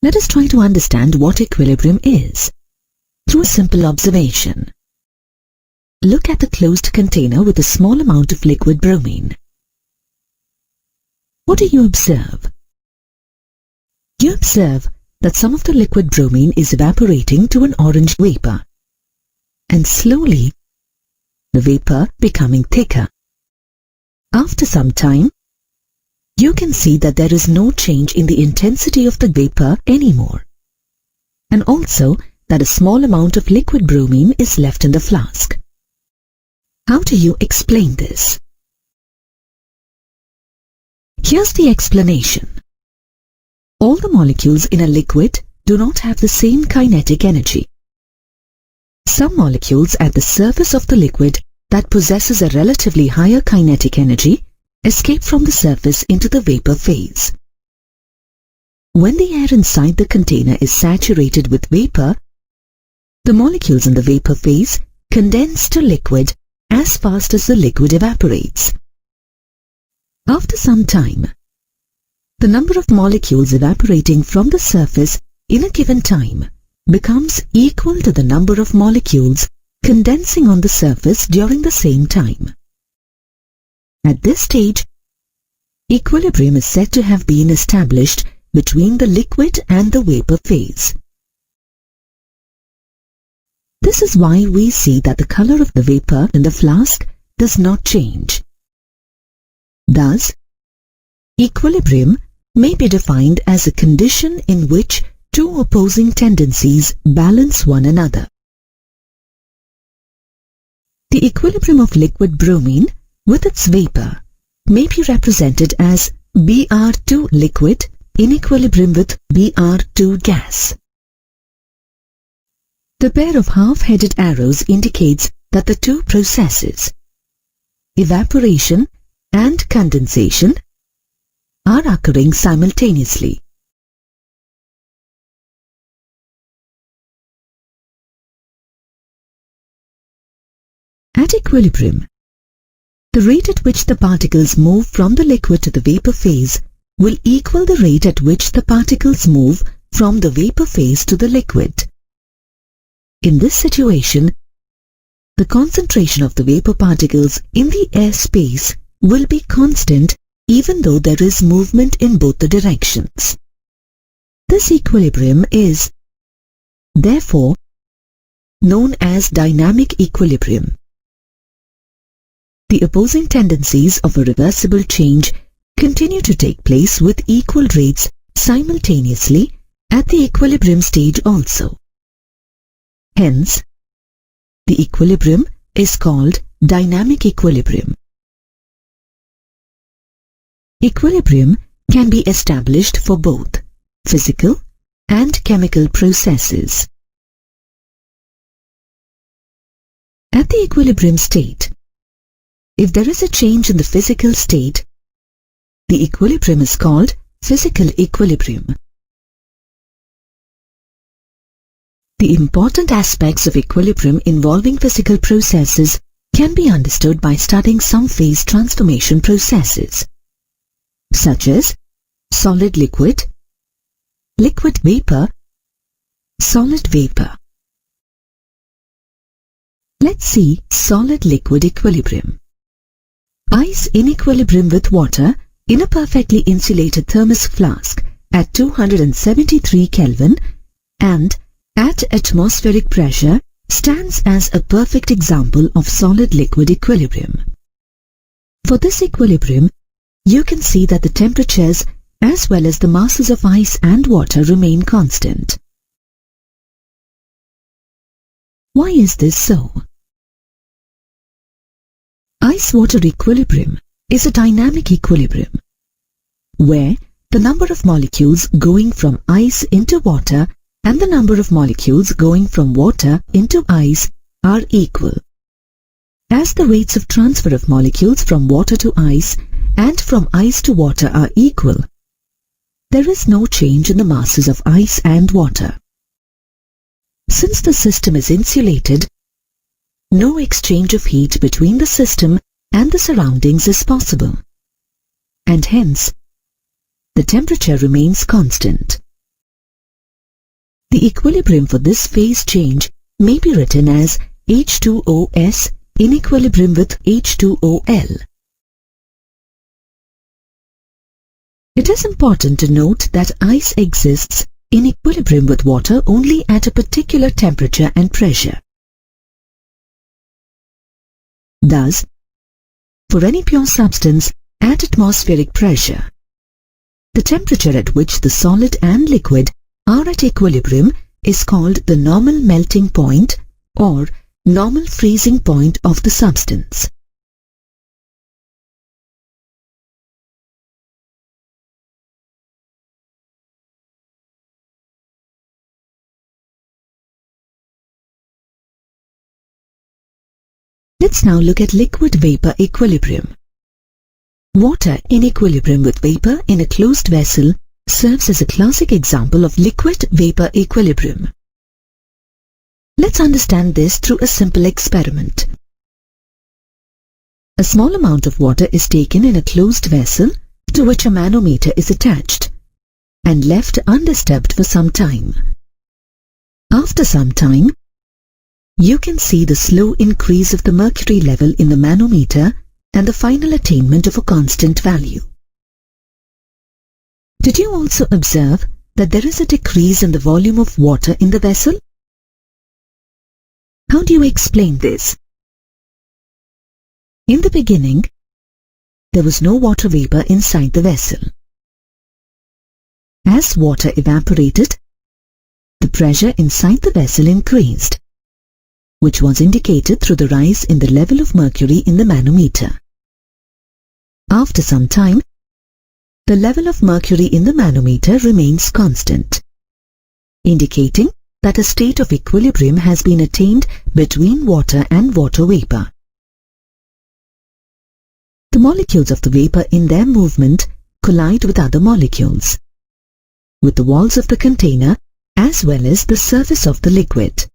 Let us try to understand what equilibrium is through a simple observation. Look at the closed container with a small amount of liquid bromine. What do you observe? You observe that some of the liquid bromine is evaporating to an orange vapor, and slowly the vapor becoming thicker. After some time, you can see that there is no change in the intensity of the vapor anymore, and also that a small amount of liquid bromine is left in the flask. How do you explain this? Here's the explanation. All the molecules in a liquid do not have the same kinetic energy. Some molecules at the surface of the liquid that possesses a relatively higher kinetic energy escape from the surface into the vapor phase. When the air inside the container is saturated with vapor, the molecules in the vapor phase condense to liquid as fast as the liquid evaporates. After some time, the number of molecules evaporating from the surface in a given time becomes equal to the number of molecules condensing on the surface during the same time. At this stage, equilibrium is said to have been established between the liquid and the vapor phase. This is why we see that the color of the vapor in the flask does not change. Thus, equilibrium may be defined as a condition in which two opposing tendencies balance one another. The equilibrium of liquid bromine with its vapor may be represented as Br2 liquid in equilibrium with Br2 gas. The pair of half-headed arrows indicates that the two processes, evaporation and condensation, are occurring simultaneously. At equilibrium, the rate at which the particles move from the liquid to the vapor phase will equal the rate at which the particles move from the vapor phase to the liquid. In this situation, the concentration of the vapor particles in the air space will be constant even though there is movement in both the directions. This equilibrium is, therefore, known as dynamic equilibrium. The opposing tendencies of a reversible change continue to take place with equal rates simultaneously at the equilibrium stage also. Hence, the equilibrium is called dynamic equilibrium. Equilibrium can be established for both physical and chemical processes. At the equilibrium state, if there is a change in the physical state, the equilibrium is called physical equilibrium. The important aspects of equilibrium involving physical processes can be understood by studying some phase transformation processes, such as solid-liquid, liquid-vapor, solid-vapor. Let's see solid-liquid equilibrium. Ice in equilibrium with water in a perfectly insulated thermos flask at 273 Kelvin and at atmospheric pressure stands as a perfect example of solid-liquid equilibrium. For this equilibrium, you can see that the temperatures as well as the masses of ice and water remain constant. Why is this so? Ice-water equilibrium is a dynamic equilibrium, where the number of molecules going from ice into water and the number of molecules going from water into ice are equal. As the rates of transfer of molecules from water to ice and from ice to water are equal, there is no change in the masses of ice and water. Since the system is insulated, no exchange of heat between the system and the surroundings is possible, and hence, the temperature remains constant. The equilibrium for this phase change may be written as H2OS in equilibrium with H2OL. It is important to note that ice exists in equilibrium with water only at a particular temperature and pressure. Thus, for any pure substance at atmospheric pressure, the temperature at which the solid and liquid are at equilibrium is called the normal melting point or normal freezing point of the substance. Let's now look at liquid-vapor equilibrium. Water in equilibrium with vapor in a closed vessel serves as a classic example of liquid-vapor equilibrium. Let's understand this through a simple experiment. A small amount of water is taken in a closed vessel to which a manometer is attached and left undisturbed for some time. After some time, you can see the slow increase of the mercury level in the manometer and the final attainment of a constant value. Did you also observe that there is a decrease in the volume of water in the vessel? How do you explain this? In the beginning, there was no water vapor inside the vessel. As water evaporated, the pressure inside the vessel increased, which was indicated through the rise in the level of mercury in the manometer. After some time, the level of mercury in the manometer remains constant, indicating that a state of equilibrium has been attained between water and water vapor. The molecules of the vapor in their movement collide with other molecules, with the walls of the container as well as the surface of the liquid.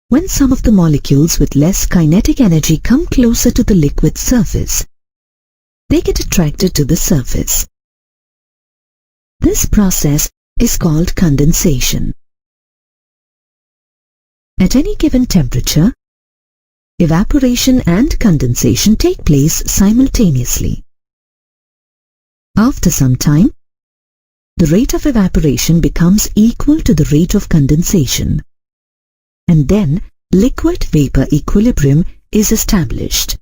When some of the molecules with less kinetic energy come closer to the liquid surface, they get attracted to the surface. This process is called condensation. At any given temperature, evaporation and condensation take place simultaneously. After some time, the rate of evaporation becomes equal to the rate of condensation, and then liquid-vapor equilibrium is established.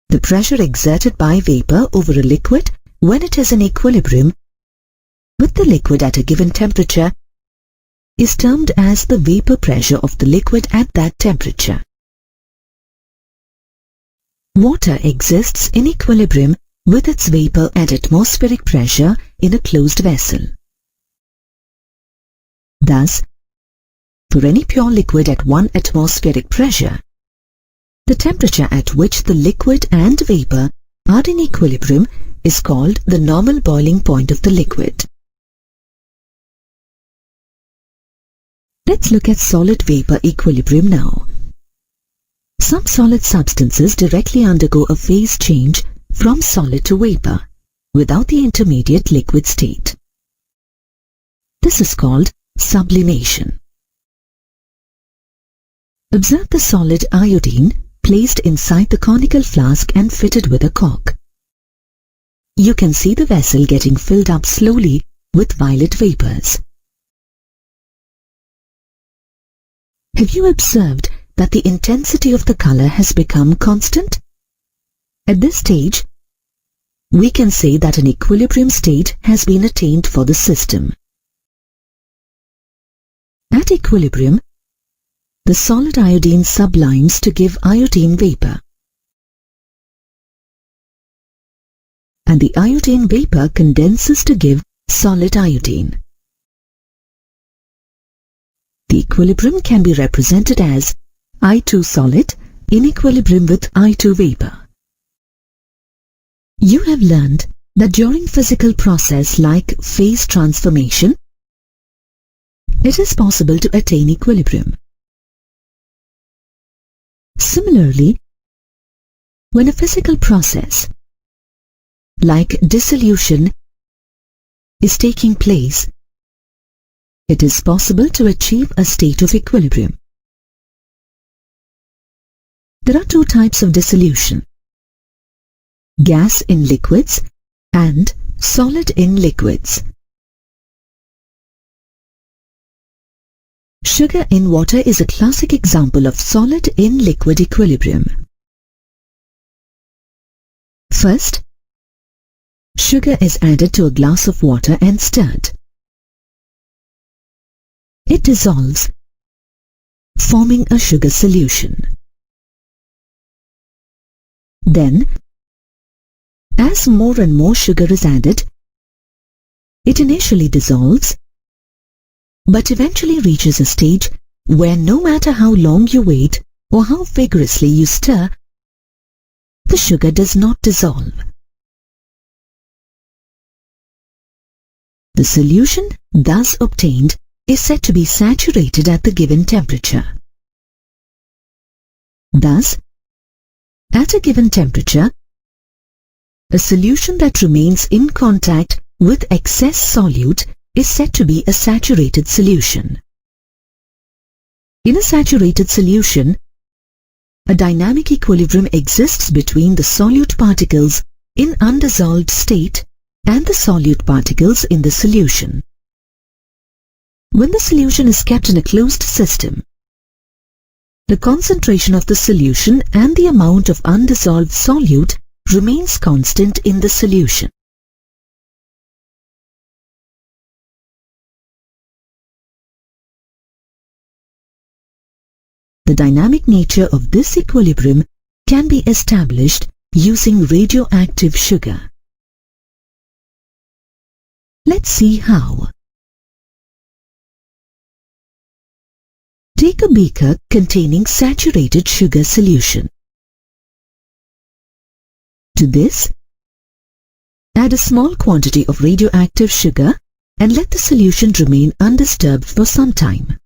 The pressure exerted by vapor over a liquid when it is in equilibrium with the liquid at a given temperature is termed as the vapor pressure of the liquid at that temperature. Water exists in equilibrium with its vapor at atmospheric pressure in a closed vessel. Thus, for any pure liquid at 1 atmospheric pressure, the temperature at which the liquid and vapor are in equilibrium is called the normal boiling point of the liquid. Let's look at solid-vapor equilibrium now. Some solid substances directly undergo a phase change from solid to vapor without the intermediate liquid state. This is called sublimation. Observe the solid iodine placed inside the conical flask and fitted with a cork. You can see the vessel getting filled up slowly with violet vapors. Have you observed that the intensity of the color has become constant? At this stage, we can say that an equilibrium state has been attained for the system. At equilibrium, the solid iodine sublimes to give iodine vapor, and the iodine vapor condenses to give solid iodine. The equilibrium can be represented as I2 solid in equilibrium with I2 vapor. You have learned that during physical process like phase transformation, it is possible to attain equilibrium. Similarly, when a physical process like dissolution is taking place, it is possible to achieve a state of equilibrium. There are two types of dissolution: gas in liquids and solid in liquids. Sugar in water is a classic example of solid in liquid equilibrium. First, sugar is added to a glass of water and stirred. It dissolves, forming a sugar solution. Then, as more and more sugar is added, it initially dissolves, but eventually reaches a stage where no matter how long you wait or how vigorously you stir, the sugar does not dissolve. The solution thus obtained is said to be saturated at the given temperature. Thus, at a given temperature, a solution that remains in contact with excess solute is said to be a saturated solution. In a saturated solution, a dynamic equilibrium exists between the solute particles in undissolved state and the solute particles in the solution. When the solution is kept in a closed system, the concentration of the solution and the amount of undissolved solute remains constant in the solution. The dynamic nature of this equilibrium can be established using radioactive sugar. Let's see how. Take a beaker containing saturated sugar solution. To this, add a small quantity of radioactive sugar and let the solution remain undisturbed for some time.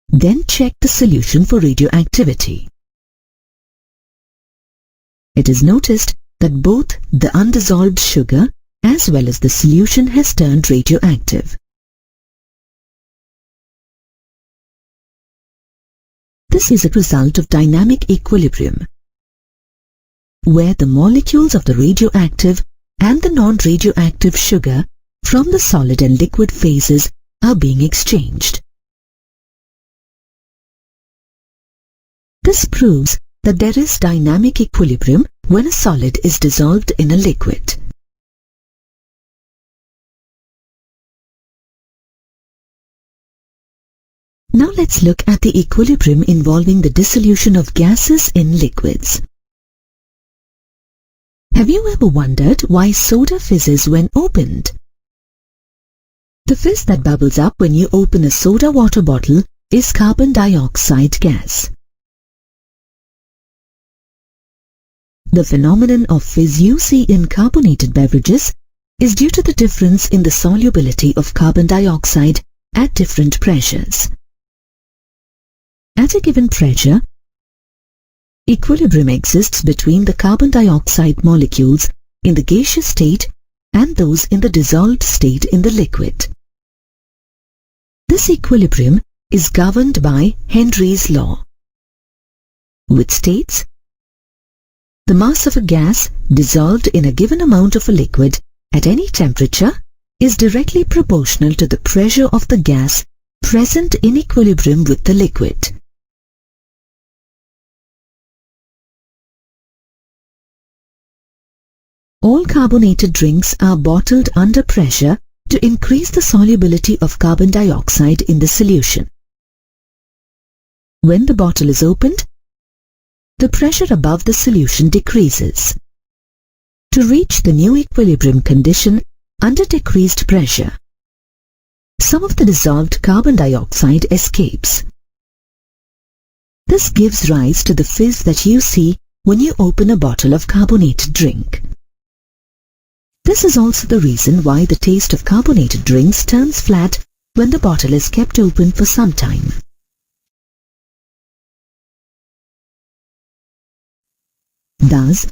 Then check the solution for radioactivity. It is noticed that both the undissolved sugar as well as the solution has turned radioactive. This is a result of dynamic equilibrium, where the molecules of the radioactive and the non-radioactive sugar from the solid and liquid phases are being exchanged. This proves that there is dynamic equilibrium when a solid is dissolved in a liquid. Now let's look at the equilibrium involving the dissolution of gases in liquids. Have you ever wondered why soda fizzes when opened? The fizz that bubbles up when you open a soda water bottle is carbon dioxide gas. The phenomenon of fizz you see in carbonated beverages is due to the difference in the solubility of carbon dioxide at different pressures. At a given pressure, equilibrium exists between the carbon dioxide molecules in the gaseous state and those in the dissolved state in the liquid. This equilibrium is governed by Henry's law, which states the mass of a gas dissolved in a given amount of a liquid at any temperature is directly proportional to the pressure of the gas present in equilibrium with the liquid. All carbonated drinks are bottled under pressure to increase the solubility of carbon dioxide in the solution. When the bottle is opened, the pressure above the solution decreases. To reach the new equilibrium condition under decreased pressure, some of the dissolved carbon dioxide escapes. This gives rise to the fizz that you see when you open a bottle of carbonated drink. This is also the reason why the taste of carbonated drinks turns flat when the bottle is kept open for some time. Thus,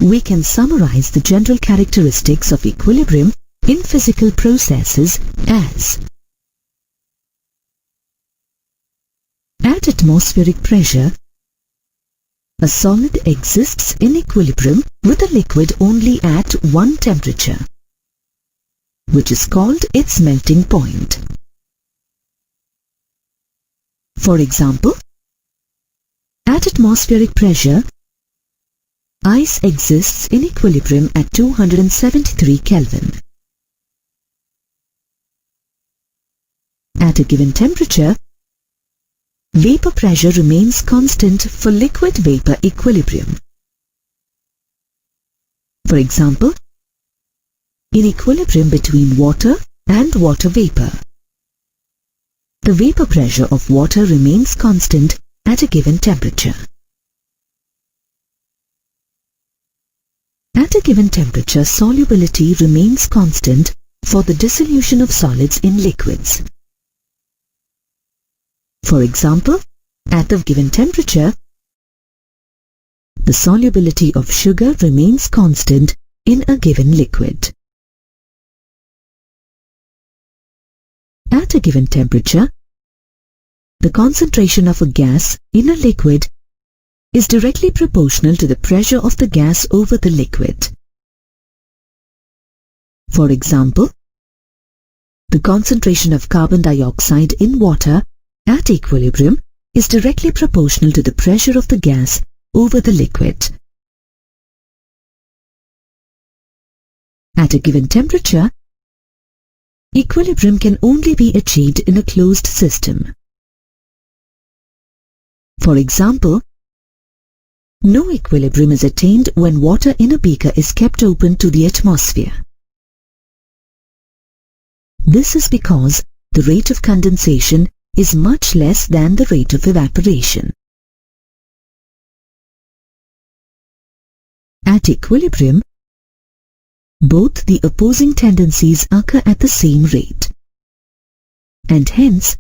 we can summarize the general characteristics of equilibrium in physical processes as: at atmospheric pressure, a solid exists in equilibrium with a liquid only at one temperature, which is called its melting point. For example, at atmospheric pressure, ice exists in equilibrium at 273 Kelvin. At a given temperature, vapor pressure remains constant for liquid-vapor equilibrium. For example, in equilibrium between water and water vapor, the vapor pressure of water remains constant at a given temperature. At a given temperature, solubility remains constant for the dissolution of solids in liquids. For example, at the given temperature, the solubility of sugar remains constant in a given liquid. At a given temperature, the concentration of a gas in a liquid is directly proportional to the pressure of the gas over the liquid. For example, the concentration of carbon dioxide in water at equilibrium is directly proportional to the pressure of the gas over the liquid. At a given temperature, equilibrium can only be achieved in a closed system. For example, no equilibrium is attained when water in a beaker is kept open to the atmosphere. This is because the rate of condensation is much less than the rate of evaporation. At equilibrium, both the opposing tendencies occur at the same rate, and hence,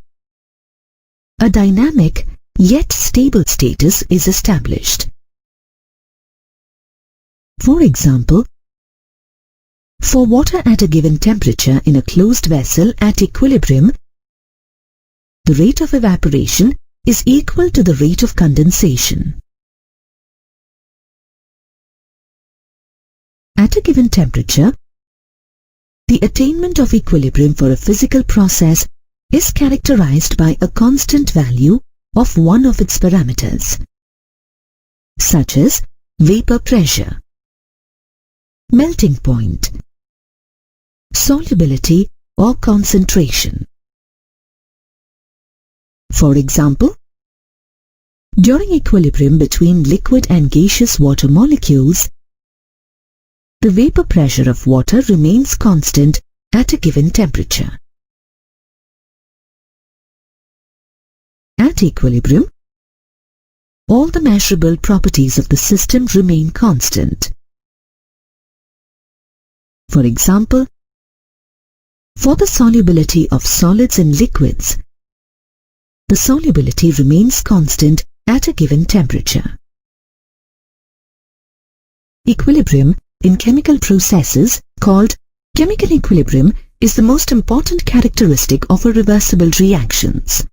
a dynamic yet stable status is established. For example, for water at a given temperature in a closed vessel at equilibrium, the rate of evaporation is equal to the rate of condensation. At a given temperature, the attainment of equilibrium for a physical process is characterized by a constant value of one of its parameters, such as vapor pressure, melting point, solubility or concentration. For example, during equilibrium between liquid and gaseous water molecules, the vapor pressure of water remains constant at a given temperature. At equilibrium, all the measurable properties of the system remain constant. For example, for the solubility of solids in liquids, the solubility remains constant at a given temperature. Equilibrium in chemical processes, called chemical equilibrium, is the most important characteristic of irreversible reactions.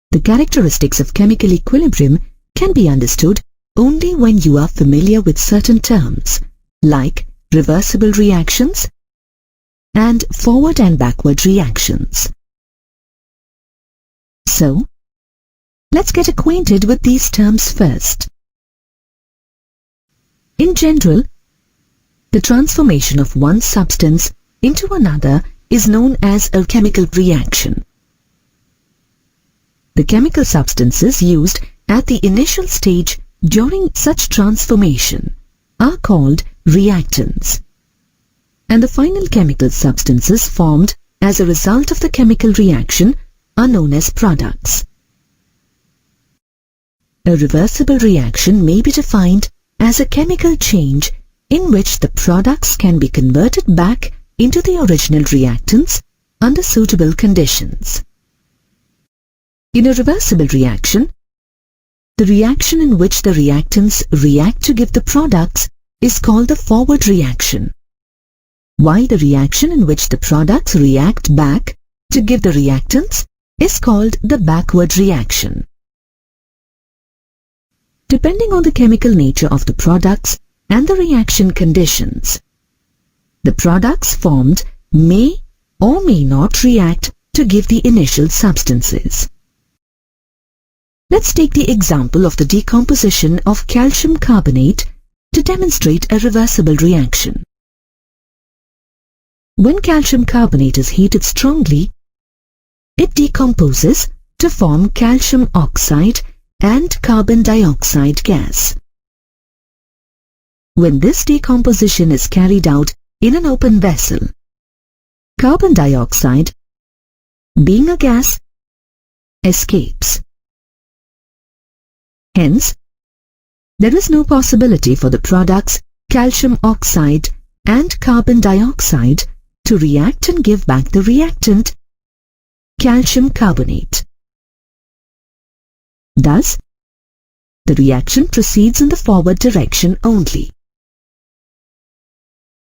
The characteristics of chemical equilibrium can be understood only when you are familiar with certain terms, like reversible reactions and forward and backward reactions. So, let's get acquainted with these terms first. In general, the transformation of one substance into another is known as a chemical reaction. The chemical substances used at the initial stage during such transformation are called reactants, and the final chemical substances formed as a result of the chemical reaction are known as products. A reversible reaction may be defined as a chemical change in which the products can be converted back into the original reactants under suitable conditions. In a reversible reaction, The reaction in which the reactants react to give the products is called the forward reaction, while the reaction in which the products react back to give the reactants is called the backward reaction. Depending on the chemical nature of the products and the reaction conditions, the products formed may or may not react to give the initial substances. Let's take the example of the decomposition of calcium carbonate to demonstrate a reversible reaction. When calcium carbonate is heated strongly, it decomposes to form calcium oxide and carbon dioxide gas. When this decomposition is carried out in an open vessel, carbon dioxide, being a gas, escapes. Hence, there is no possibility for the products calcium oxide and carbon dioxide to react and give back the reactant calcium carbonate. Thus, the reaction proceeds in the forward direction only.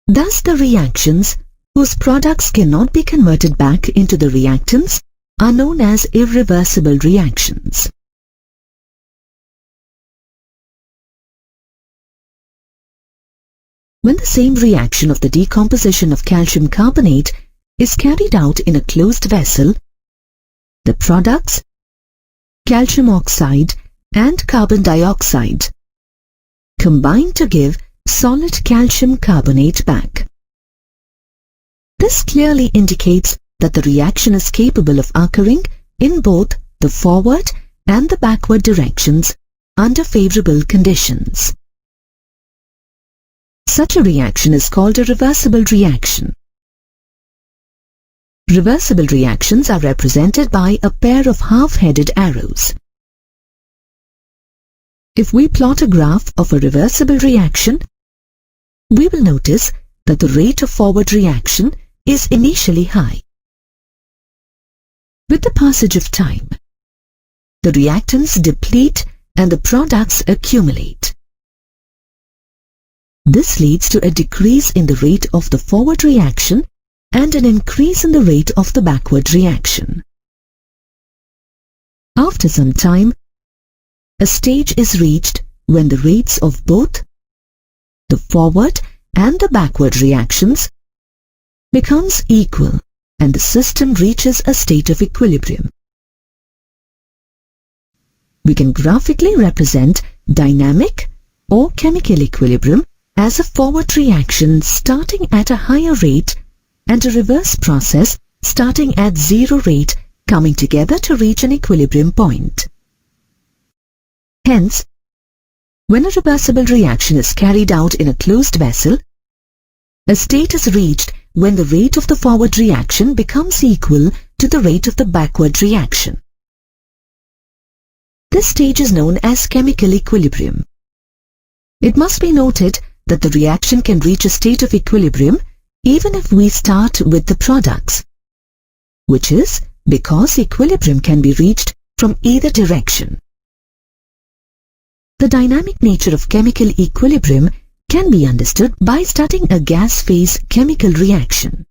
Thus, the reactions whose products cannot be converted back into the reactants are known as irreversible reactions. When the same reaction of the decomposition of calcium carbonate is carried out in a closed vessel, the products, calcium oxide and carbon dioxide, combine to give solid calcium carbonate back. This clearly indicates that the reaction is capable of occurring in both the forward and the backward directions under favorable conditions. Such a reaction is called a reversible reaction. Reversible reactions are represented by a pair of half-headed arrows. If we plot a graph of a reversible reaction, we will notice that the rate of forward reaction is initially high. With the passage of time, the reactants deplete and the products accumulate. This leads to a decrease in the rate of the forward reaction and an increase in the rate of the backward reaction. After some time, a stage is reached when the rates of both the forward and the backward reactions becomes equal and the system reaches a state of equilibrium. We can graphically represent dynamic or chemical equilibrium as a forward reaction starting at a higher rate and a reverse process starting at zero rate coming together to reach an equilibrium point. Hence, when a reversible reaction is carried out in a closed vessel, a state is reached when the rate of the forward reaction becomes equal to the rate of the backward reaction. This stage is known as chemical equilibrium. It must be noted that the reaction can reach a state of equilibrium even if we start with the products, which is because equilibrium can be reached from either direction. The dynamic nature of chemical equilibrium can be understood by studying a gas phase chemical reaction.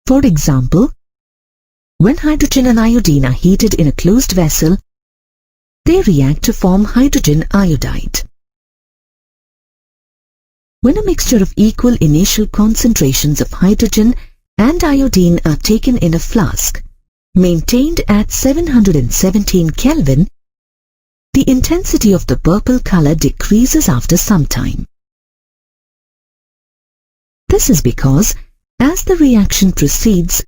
For example, when hydrogen and iodine are heated in a closed vessel, they react to form hydrogen iodide. When a mixture of equal initial concentrations of hydrogen and iodine are taken in a flask, maintained at 717 Kelvin, the intensity of the purple color decreases after some time. This is because, as the reaction proceeds,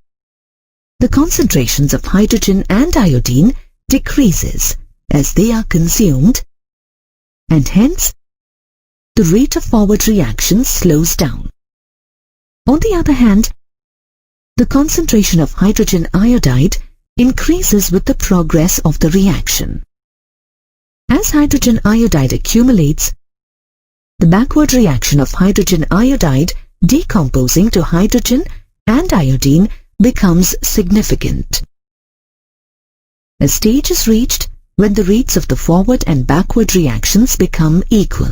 the concentrations of hydrogen and iodine decreases as they are consumed, and hence, the rate of forward reaction slows down. On the other hand, the concentration of hydrogen iodide increases with the progress of the reaction. As hydrogen iodide accumulates, the backward reaction of hydrogen iodide decomposing to hydrogen and iodine becomes significant. A stage is reached when the rates of the forward and backward reactions become equal,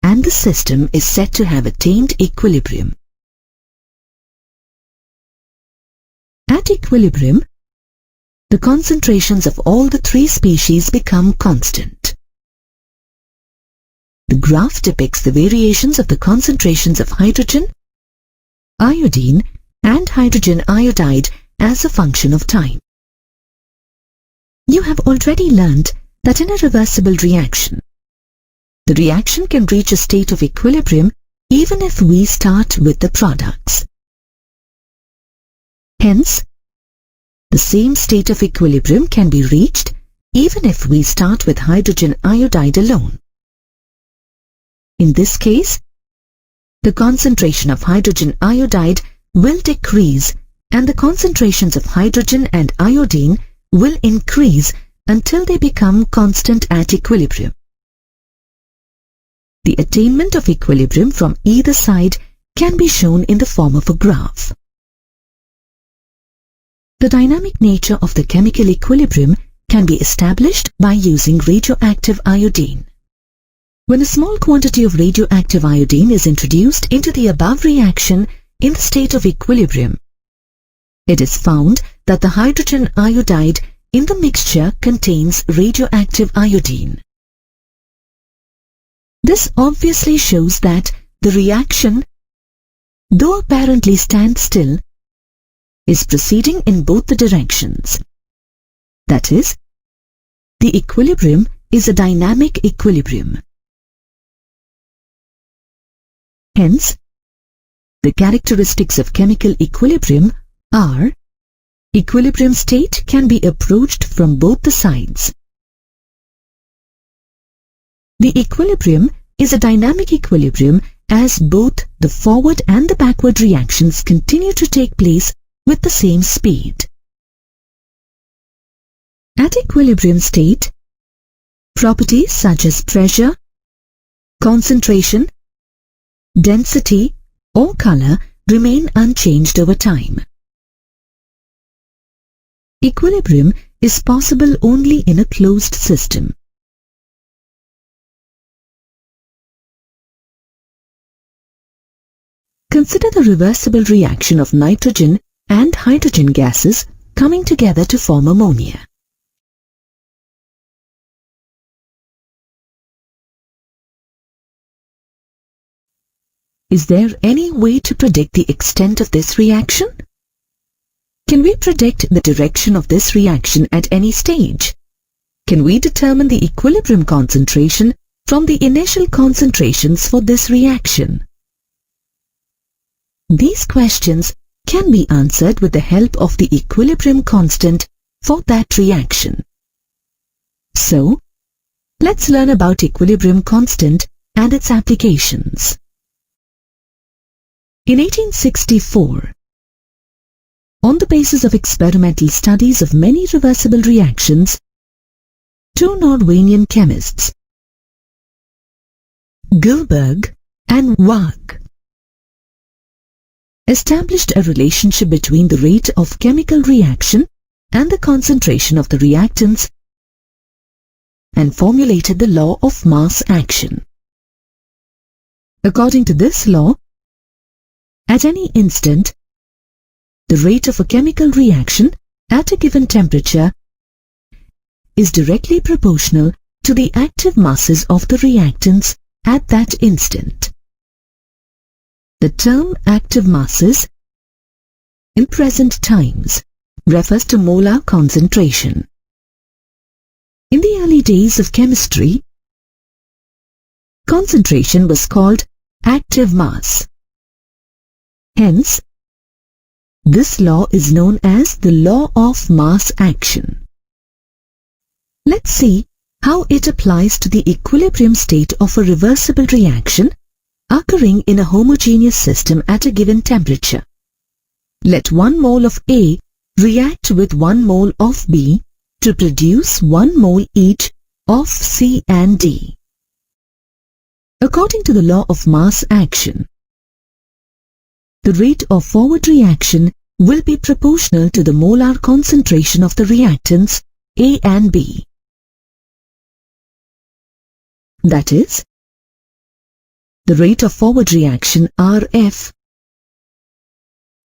and the system is said to have attained equilibrium. At equilibrium, the concentrations of all the three species become constant. The graph depicts the variations of the concentrations of hydrogen, iodine, and hydrogen iodide as a function of time. You have already learned that in a reversible reaction, the reaction can reach a state of equilibrium even if we start with the products. Hence, the same state of equilibrium can be reached even if we start with hydrogen iodide alone. In this case, the concentration of hydrogen iodide will decrease and the concentrations of hydrogen and iodine will increase until they become constant at equilibrium. The attainment of equilibrium from either side can be shown in the form of a graph. The dynamic nature of the chemical equilibrium can be established by using radioactive iodine. When a small quantity of radioactive iodine is introduced into the above reaction in the state of equilibrium, it is found that the hydrogen iodide in the mixture contains radioactive iodine. This obviously shows that the reaction, though apparently standstill, is proceeding in both the directions. That is, the equilibrium is a dynamic equilibrium. Hence, the characteristics of chemical equilibrium are: equilibrium state can be approached from both the sides. The equilibrium is a dynamic equilibrium as both the forward and the backward reactions continue to take place with the same speed. At equilibrium state, properties such as pressure, concentration, density, or color remain unchanged over time. Equilibrium is possible only in a closed system. Consider the reversible reaction of nitrogen and hydrogen gases coming together to form ammonia. Is there any way to predict the extent of this reaction? Can we predict the direction of this reaction at any stage? Can we determine the equilibrium concentration from the initial concentrations for this reaction? These questions can be answered with the help of the equilibrium constant for that reaction. So, let's learn about equilibrium constant and its applications. In 1864, on the basis of experimental studies of many reversible reactions, two Norwegian chemists, Gullberg and Waag, established a relationship between the rate of chemical reaction and the concentration of the reactants and formulated the law of mass action. According to this law, at any instant, the rate of a chemical reaction at a given temperature is directly proportional to the active masses of the reactants at that instant. The term active masses in present times refers to molar concentration. In the early days of chemistry, concentration was called active mass. Hence, this law is known as the law of mass action. Let's see how it applies to the equilibrium state of a reversible reaction occurring in a homogeneous system at a given temperature. Let 1 mole of A react with 1 mole of B to produce 1 mole each of C and D. According to the law of mass action, the rate of forward reaction will be proportional to the molar concentration of the reactants A and B. That is, the rate of forward reaction Rf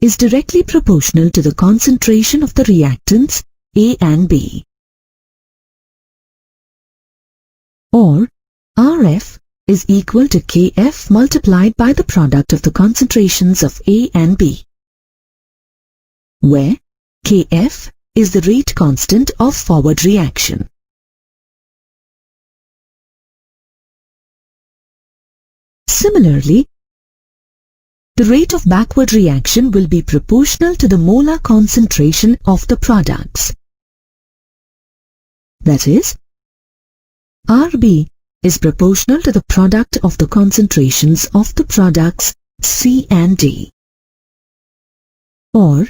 is directly proportional to the concentration of the reactants A and B. Or Rf is equal to Kf multiplied by the product of the concentrations of A and B, where Kf is the rate constant of forward reaction. Similarly, the rate of backward reaction will be proportional to the molar concentration of the products. That is, Rb is proportional to the product of the concentrations of the products C and D. Or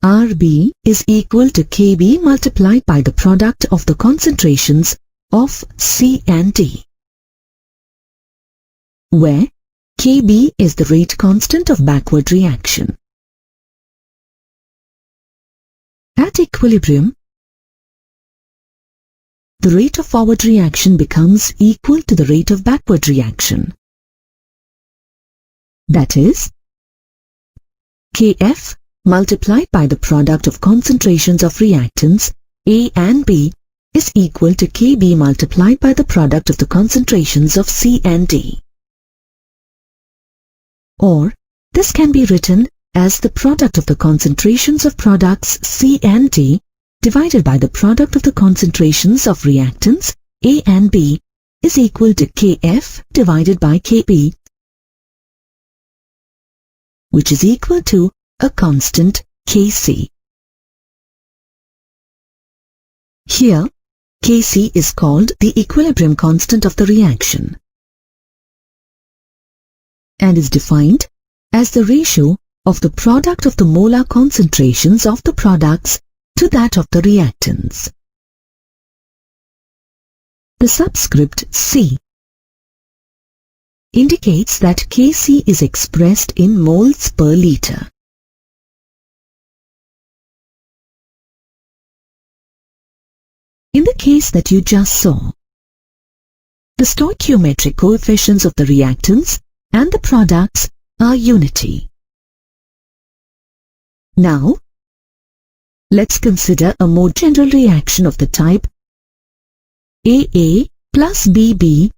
Rb is equal to Kb multiplied by the product of the concentrations of C and D, where Kb is the rate constant of backward reaction. At equilibrium, the rate of forward reaction becomes equal to the rate of backward reaction. That is, Kf multiplied by the product of concentrations of reactants A and B is equal to Kb multiplied by the product of the concentrations of C and D. Or, this can be written as the product of the concentrations of products C and D divided by the product of the concentrations of reactants A and B is equal to Kf divided by Kb, which is equal to a constant Kc. Here, Kc is called the equilibrium constant of the reaction and is defined as the ratio of the product of the molar concentrations of the products to that of the reactants. The subscript C indicates that Kc is expressed in moles per liter. In the case that you just saw, the stoichiometric coefficients of the reactants and the products are unity. Now, let's consider a more general reaction of the type AA plus BB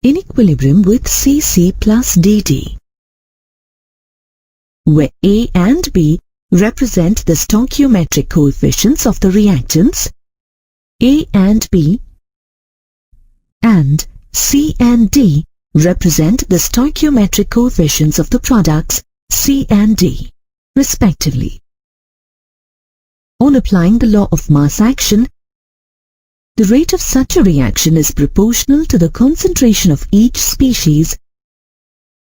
in equilibrium with CC plus DD, where A and B represent the stoichiometric coefficients of the reactants A and B, and C and D represent the stoichiometric coefficients of the products C and D, respectively. On applying the law of mass action, the rate of such a reaction is proportional to the concentration of each species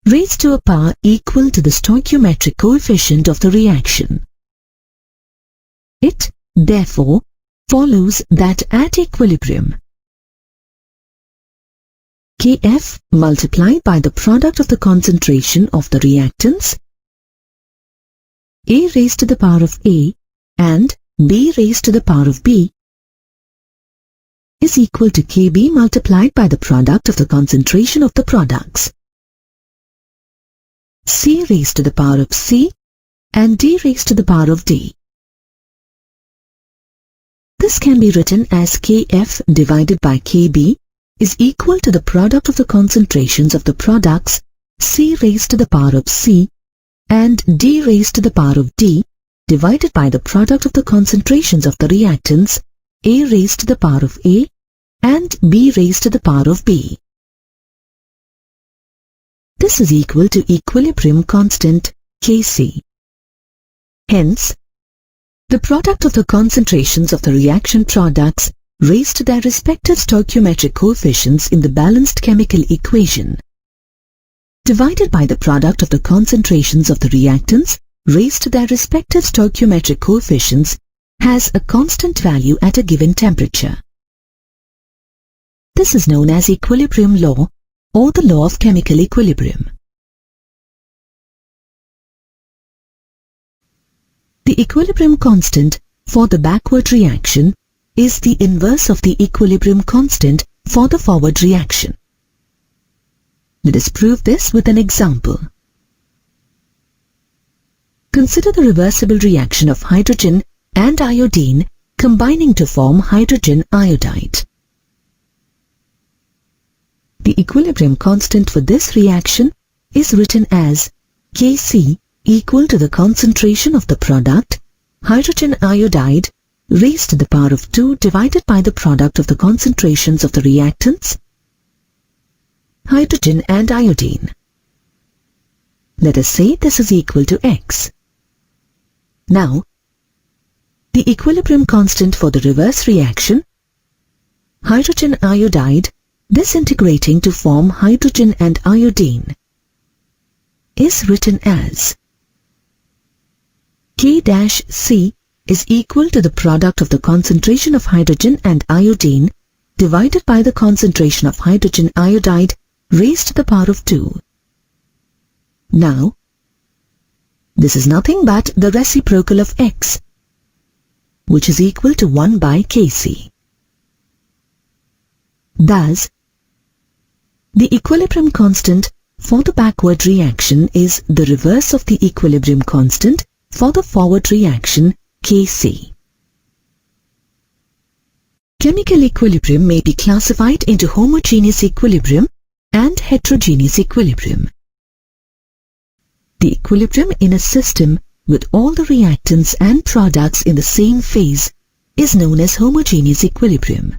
raised to a power equal to the stoichiometric coefficient of the reaction. It, therefore, follows that at equilibrium, Kf multiplied by the product of the concentration of the reactants A raised to the power of A and B raised to the power of B is equal to Kb multiplied by the product of the concentration of the products C raised to the power of C and D raised to the power of D. This can be written as Kf divided by Kb is equal to the product of the concentrations of the products C raised to the power of C and D raised to the power of D divided by the product of the concentrations of the reactants A raised to the power of A and B raised to the power of B. This is equal to equilibrium constant Kc. Hence, the product of the concentrations of the reaction products raised to their respective stoichiometric coefficients in the balanced chemical equation, divided by the product of the concentrations of the reactants raised to their respective stoichiometric coefficients, has a constant value at a given temperature. This is known as equilibrium law or the law of chemical equilibrium. The equilibrium constant for the backward reaction is the inverse of the equilibrium constant for the forward reaction. Let us prove this with an example. Consider the reversible reaction of hydrogen and iodine combining to form hydrogen iodide. The equilibrium constant for this reaction is written as Kc equal to the concentration of the product, hydrogen iodide, raised to the power of 2 divided by the product of the concentrations of the reactants, hydrogen and iodine. Let us say this is equal to x. Now, the equilibrium constant for the reverse reaction, hydrogen iodide disintegrating to form hydrogen and iodine, is written as K-C is equal to the product of the concentration of hydrogen and iodine divided by the concentration of hydrogen iodide raised to the power of 2. Now, this is nothing but the reciprocal of x, which is equal to 1 by Kc. Thus, the equilibrium constant for the backward reaction is the reverse of the equilibrium constant for the forward reaction Kc. Chemical equilibrium may be classified into homogeneous equilibrium and heterogeneous equilibrium. The equilibrium in a system with all the reactants and products in the same phase is known as homogeneous equilibrium.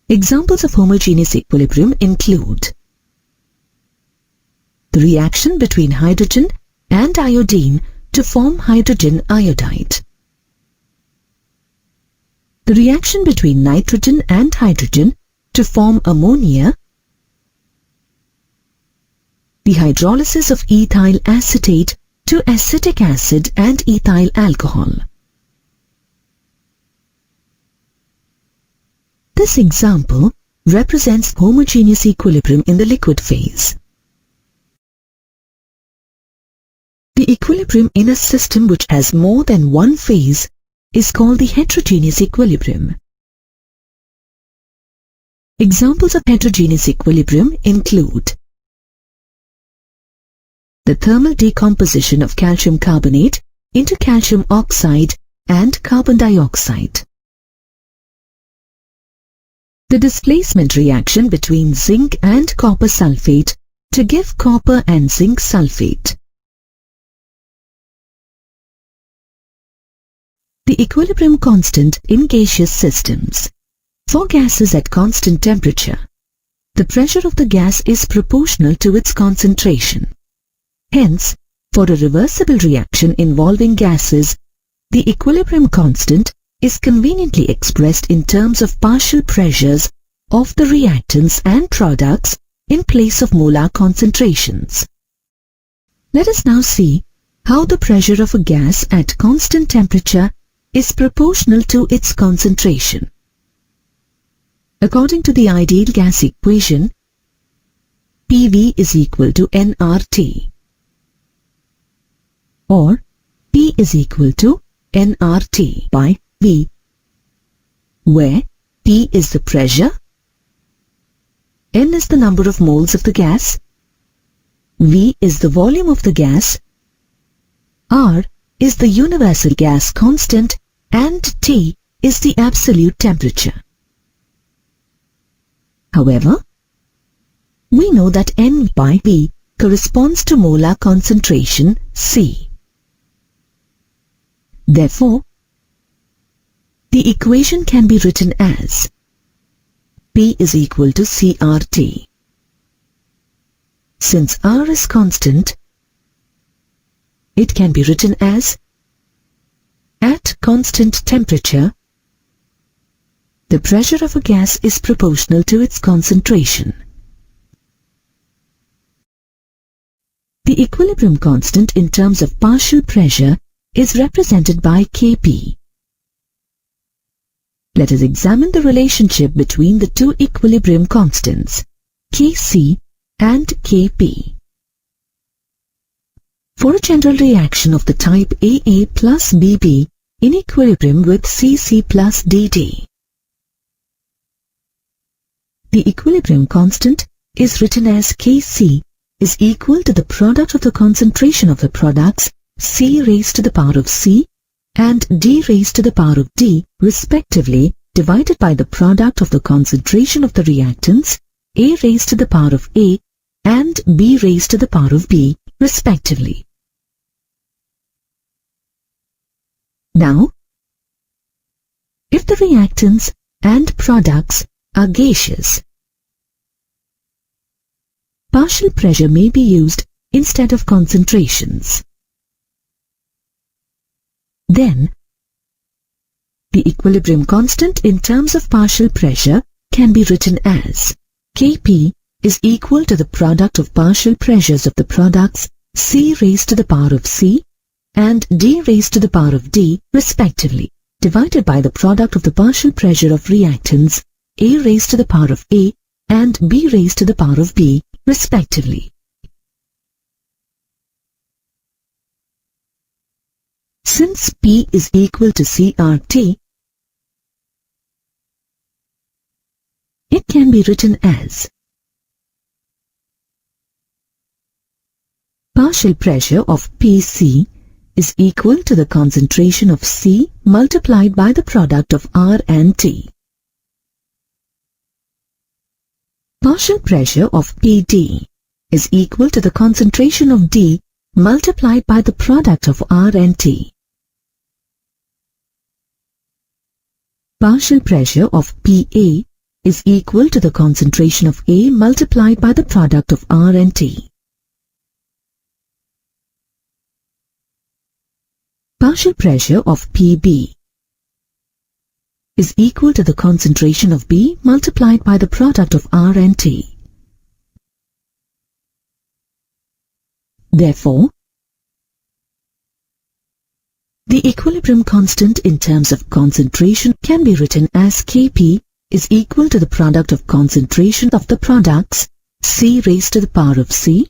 Examples of homogeneous equilibrium include the reaction between hydrogen and iodine to form hydrogen iodide, the reaction between nitrogen and hydrogen to form ammonia, the hydrolysis of ethyl acetate to acetic acid and ethyl alcohol. This example represents homogeneous equilibrium in the liquid phase. The equilibrium in a system which has more than one phase is called the heterogeneous equilibrium. Examples of heterogeneous equilibrium include the thermal decomposition of calcium carbonate into calcium oxide and carbon dioxide, the displacement reaction between zinc and copper sulfate to give copper and zinc sulfate. The equilibrium constant in gaseous systems. For gases at constant temperature, the pressure of the gas is proportional to its concentration. Hence, for a reversible reaction involving gases, the equilibrium constant is conveniently expressed in terms of partial pressures of the reactants and products in place of molar concentrations. Let us now see how the pressure of a gas at constant temperature is proportional to its concentration. According to the ideal gas equation, PV is equal to nRT, or P is equal to nRT by V, where P is the pressure, N is the number of moles of the gas, V is the volume of the gas, R is the universal gas constant, and T is the absolute temperature. However, we know that N by V corresponds to molar concentration C. Therefore, the equation can be written as P is equal to CRT. Since R is constant, it can be written as at constant temperature, the pressure of a gas is proportional to its concentration. The equilibrium constant in terms of partial pressure is represented by Kp. Let us examine the relationship between the two equilibrium constants, Kc and Kp. For a general reaction of the type AA plus Bb in equilibrium with Cc plus Dd, the equilibrium constant is written as Kc is equal to the product of the concentration of the products C raised to the power of C and D raised to the power of D respectively, divided by the product of the concentration of the reactants A raised to the power of A and B raised to the power of B respectively. Now, if the reactants and products are gaseous, partial pressure may be used instead of concentrations. Then, the equilibrium constant in terms of partial pressure can be written as Kp is equal to the product of partial pressures of the products C raised to the power of C and D raised to the power of D respectively, divided by the product of the partial pressure of reactants A raised to the power of A and B raised to the power of B respectively. Since P is equal to CRT, it can be written as partial pressure of Pc is equal to the concentration of C multiplied by the product of R and T. Partial pressure of Pd is equal to the concentration of D multiplied by the product of R and T. Partial pressure of Pa is equal to the concentration of A multiplied by the product of R and T. Partial pressure of Pb is equal to the concentration of B multiplied by the product of R and T. Therefore, the equilibrium constant in terms of concentration can be written as Kp is equal to the product of concentration of the products C raised to the power of C,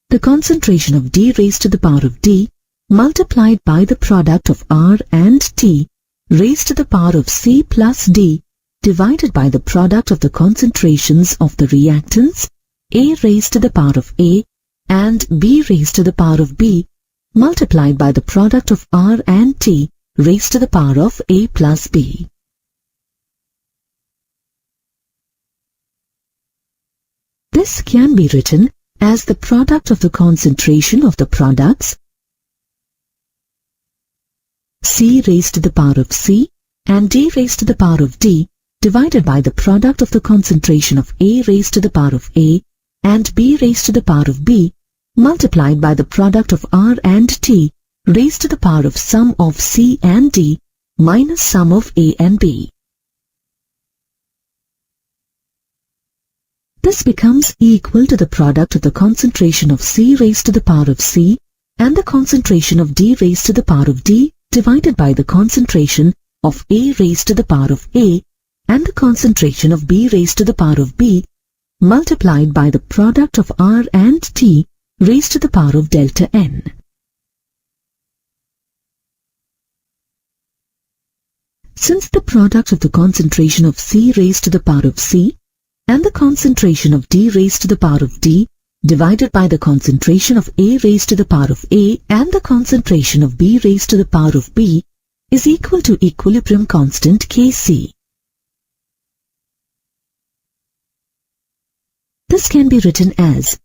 the concentration of D raised to the power of D multiplied by the product of R and T raised to the power of C plus D divided by the product of the concentrations of the reactants A raised to the power of A and B raised to the power of B multiplied by the product of R and T raised to the power of A plus B. This can be written as the product of the concentration of the products C raised to the power of C and D raised to the power of D divided by the product of the concentration of A raised to the power of A and B raised to the power of B multiplied by the product of R and T raised to the power of sum of C and D minus sum of A and B. This becomes equal to the product of the concentration of C raised to the power of C and the concentration of D raised to the power of D divided by the concentration of A raised to the power of A and the concentration of B raised to the power of B multiplied by the product of R and T raised to the power of delta N. Since the product of the concentration of C raised to the power of C and the concentration of D raised to the power of D divided by the concentration of A raised to the power of A and the concentration of B raised to the power of B is equal to equilibrium constant Kc. This can be written as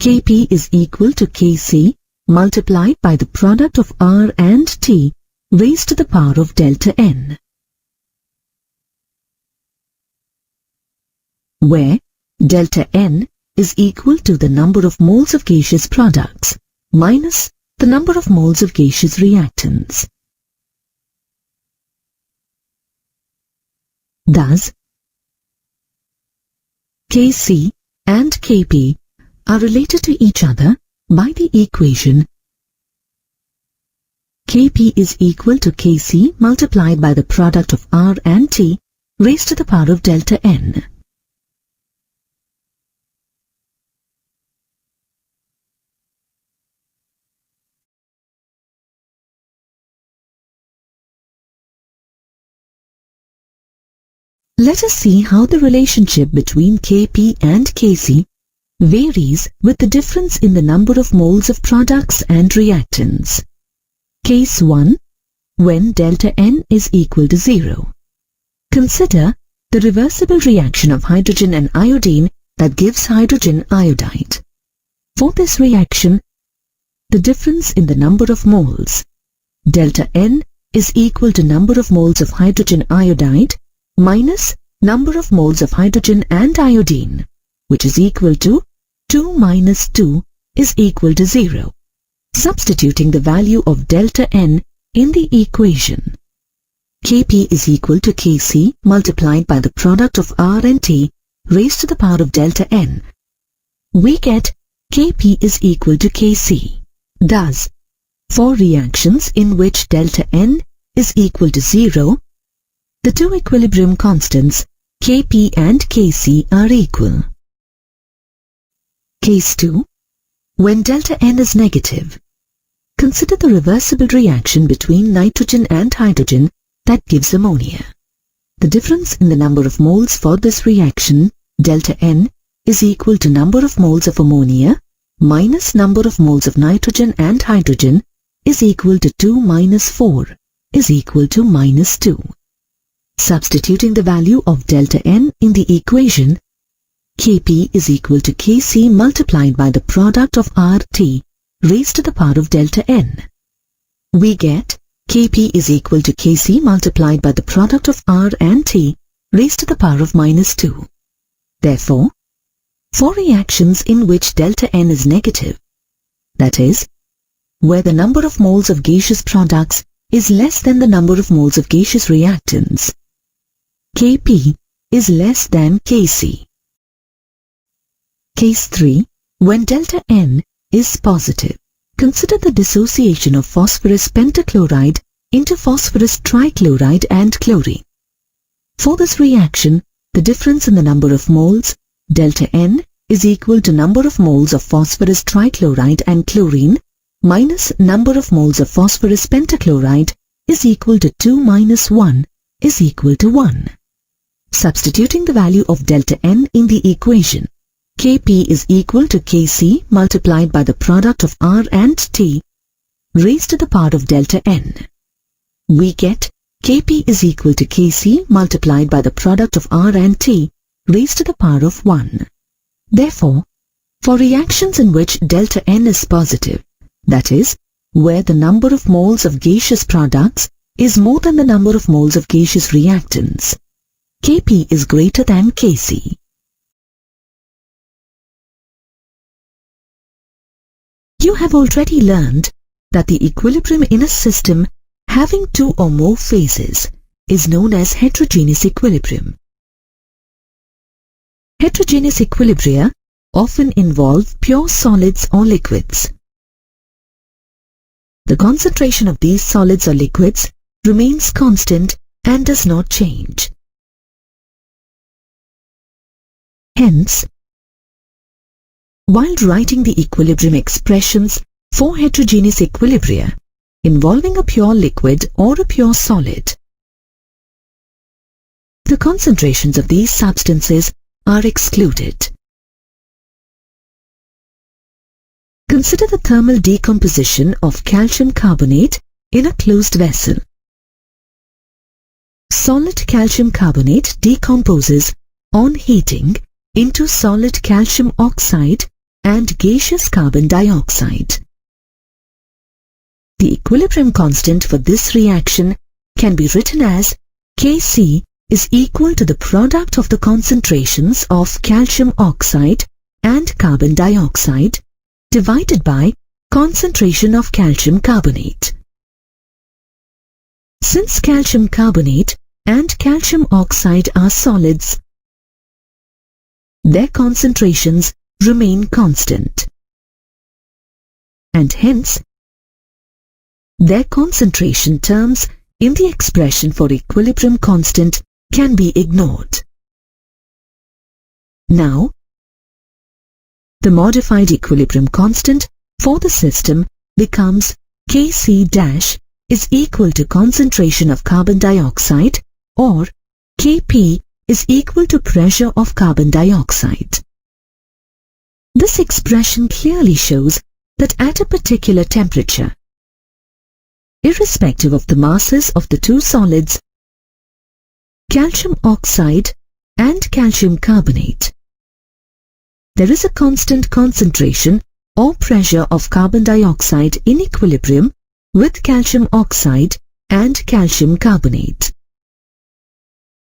Kp is equal to Kc multiplied by the product of R and T raised to the power of delta N, where delta N is equal to the number of moles of gaseous products minus the number of moles of gaseous reactants. Thus, Kc and Kp are related to each other by the equation Kp is equal to Kc multiplied by the product of R and T raised to the power of delta N. Let us see how the relationship between Kp and Kc varies with the difference in the number of moles of products and reactants. Case 1. When delta N is equal to 0. Consider the reversible reaction of hydrogen and iodine that gives hydrogen iodide. For this reaction, the difference in the number of moles, delta N, is equal to number of moles of hydrogen iodide minus number of moles of hydrogen and iodine, which is equal to 2 minus 2 is equal to 0. Substituting the value of delta N in the equation, Kp is equal to Kc multiplied by the product of R and T raised to the power of delta N. We get Kp is equal to Kc. Thus, for reactions in which delta N is equal to 0, the two equilibrium constants Kp and Kc are equal. Case 2. When delta N is negative. Consider the reversible reaction between nitrogen and hydrogen that gives ammonia. The difference in the number of moles for this reaction, delta N, is equal to number of moles of ammonia minus number of moles of nitrogen and hydrogen is equal to 2 minus 4 is equal to minus 2. Substituting the value of delta N in the equation, Kp is equal to Kc multiplied by the product of Rt raised to the power of delta N. We get Kp is equal to Kc multiplied by the product of R and T raised to the power of minus 2. Therefore, for reactions in which delta N is negative, that is, where the number of moles of gaseous products is less than the number of moles of gaseous reactants, Kp is less than Kc. Case 3. When delta N is positive. Consider the dissociation of phosphorus pentachloride into phosphorus trichloride and chlorine. For this reaction, the difference in the number of moles, delta N, is equal to number of moles of phosphorus trichloride and chlorine minus number of moles of phosphorus pentachloride is equal to 2 minus 1 is equal to 1. Substituting the value of delta N in the equation, Kp is equal to Kc multiplied by the product of R and T raised to the power of delta N. We get Kp is equal to Kc multiplied by the product of R and T raised to the power of 1. Therefore, for reactions in which delta N is positive, that is, where the number of moles of gaseous products is more than the number of moles of gaseous reactants, Kp is greater than Kc. You have already learned that the equilibrium in a system having two or more phases is known as heterogeneous equilibrium. Heterogeneous equilibria often involve pure solids or liquids. The concentration of these solids or liquids remains constant and does not change. Hence, while writing the equilibrium expressions for heterogeneous equilibria involving a pure liquid or a pure solid, the concentrations of these substances are excluded. Consider the thermal decomposition of calcium carbonate in a closed vessel. Solid calcium carbonate decomposes on heating into solid calcium oxide and gaseous carbon dioxide. The equilibrium constant for this reaction can be written as Kc is equal to the product of the concentrations of calcium oxide and carbon dioxide divided by concentration of calcium carbonate. Since calcium carbonate and calcium oxide are solids, their concentrations remain constant, and hence their concentration terms in the expression for equilibrium constant can be ignored. Now, the modified equilibrium constant for the system becomes Kc dash is equal to concentration of carbon dioxide, or Kp is equal to pressure of carbon dioxide. This expression clearly shows that at a particular temperature, irrespective of the masses of the two solids, calcium oxide and calcium carbonate, there is a constant concentration or pressure of carbon dioxide in equilibrium with calcium oxide and calcium carbonate.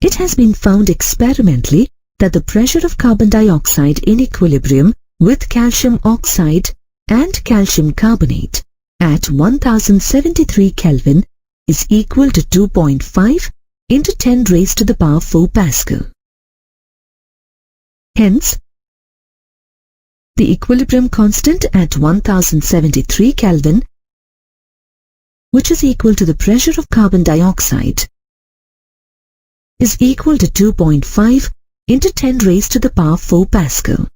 It has been found experimentally that the pressure of carbon dioxide in equilibrium with calcium oxide and calcium carbonate at 1073 Kelvin is equal to 2.5 into 10 raised to the power 4 Pascal. Hence, the equilibrium constant at 1073 Kelvin, which is equal to the pressure of carbon dioxide, is equal to 2.5 into 10 raised to the power 4 Pascal.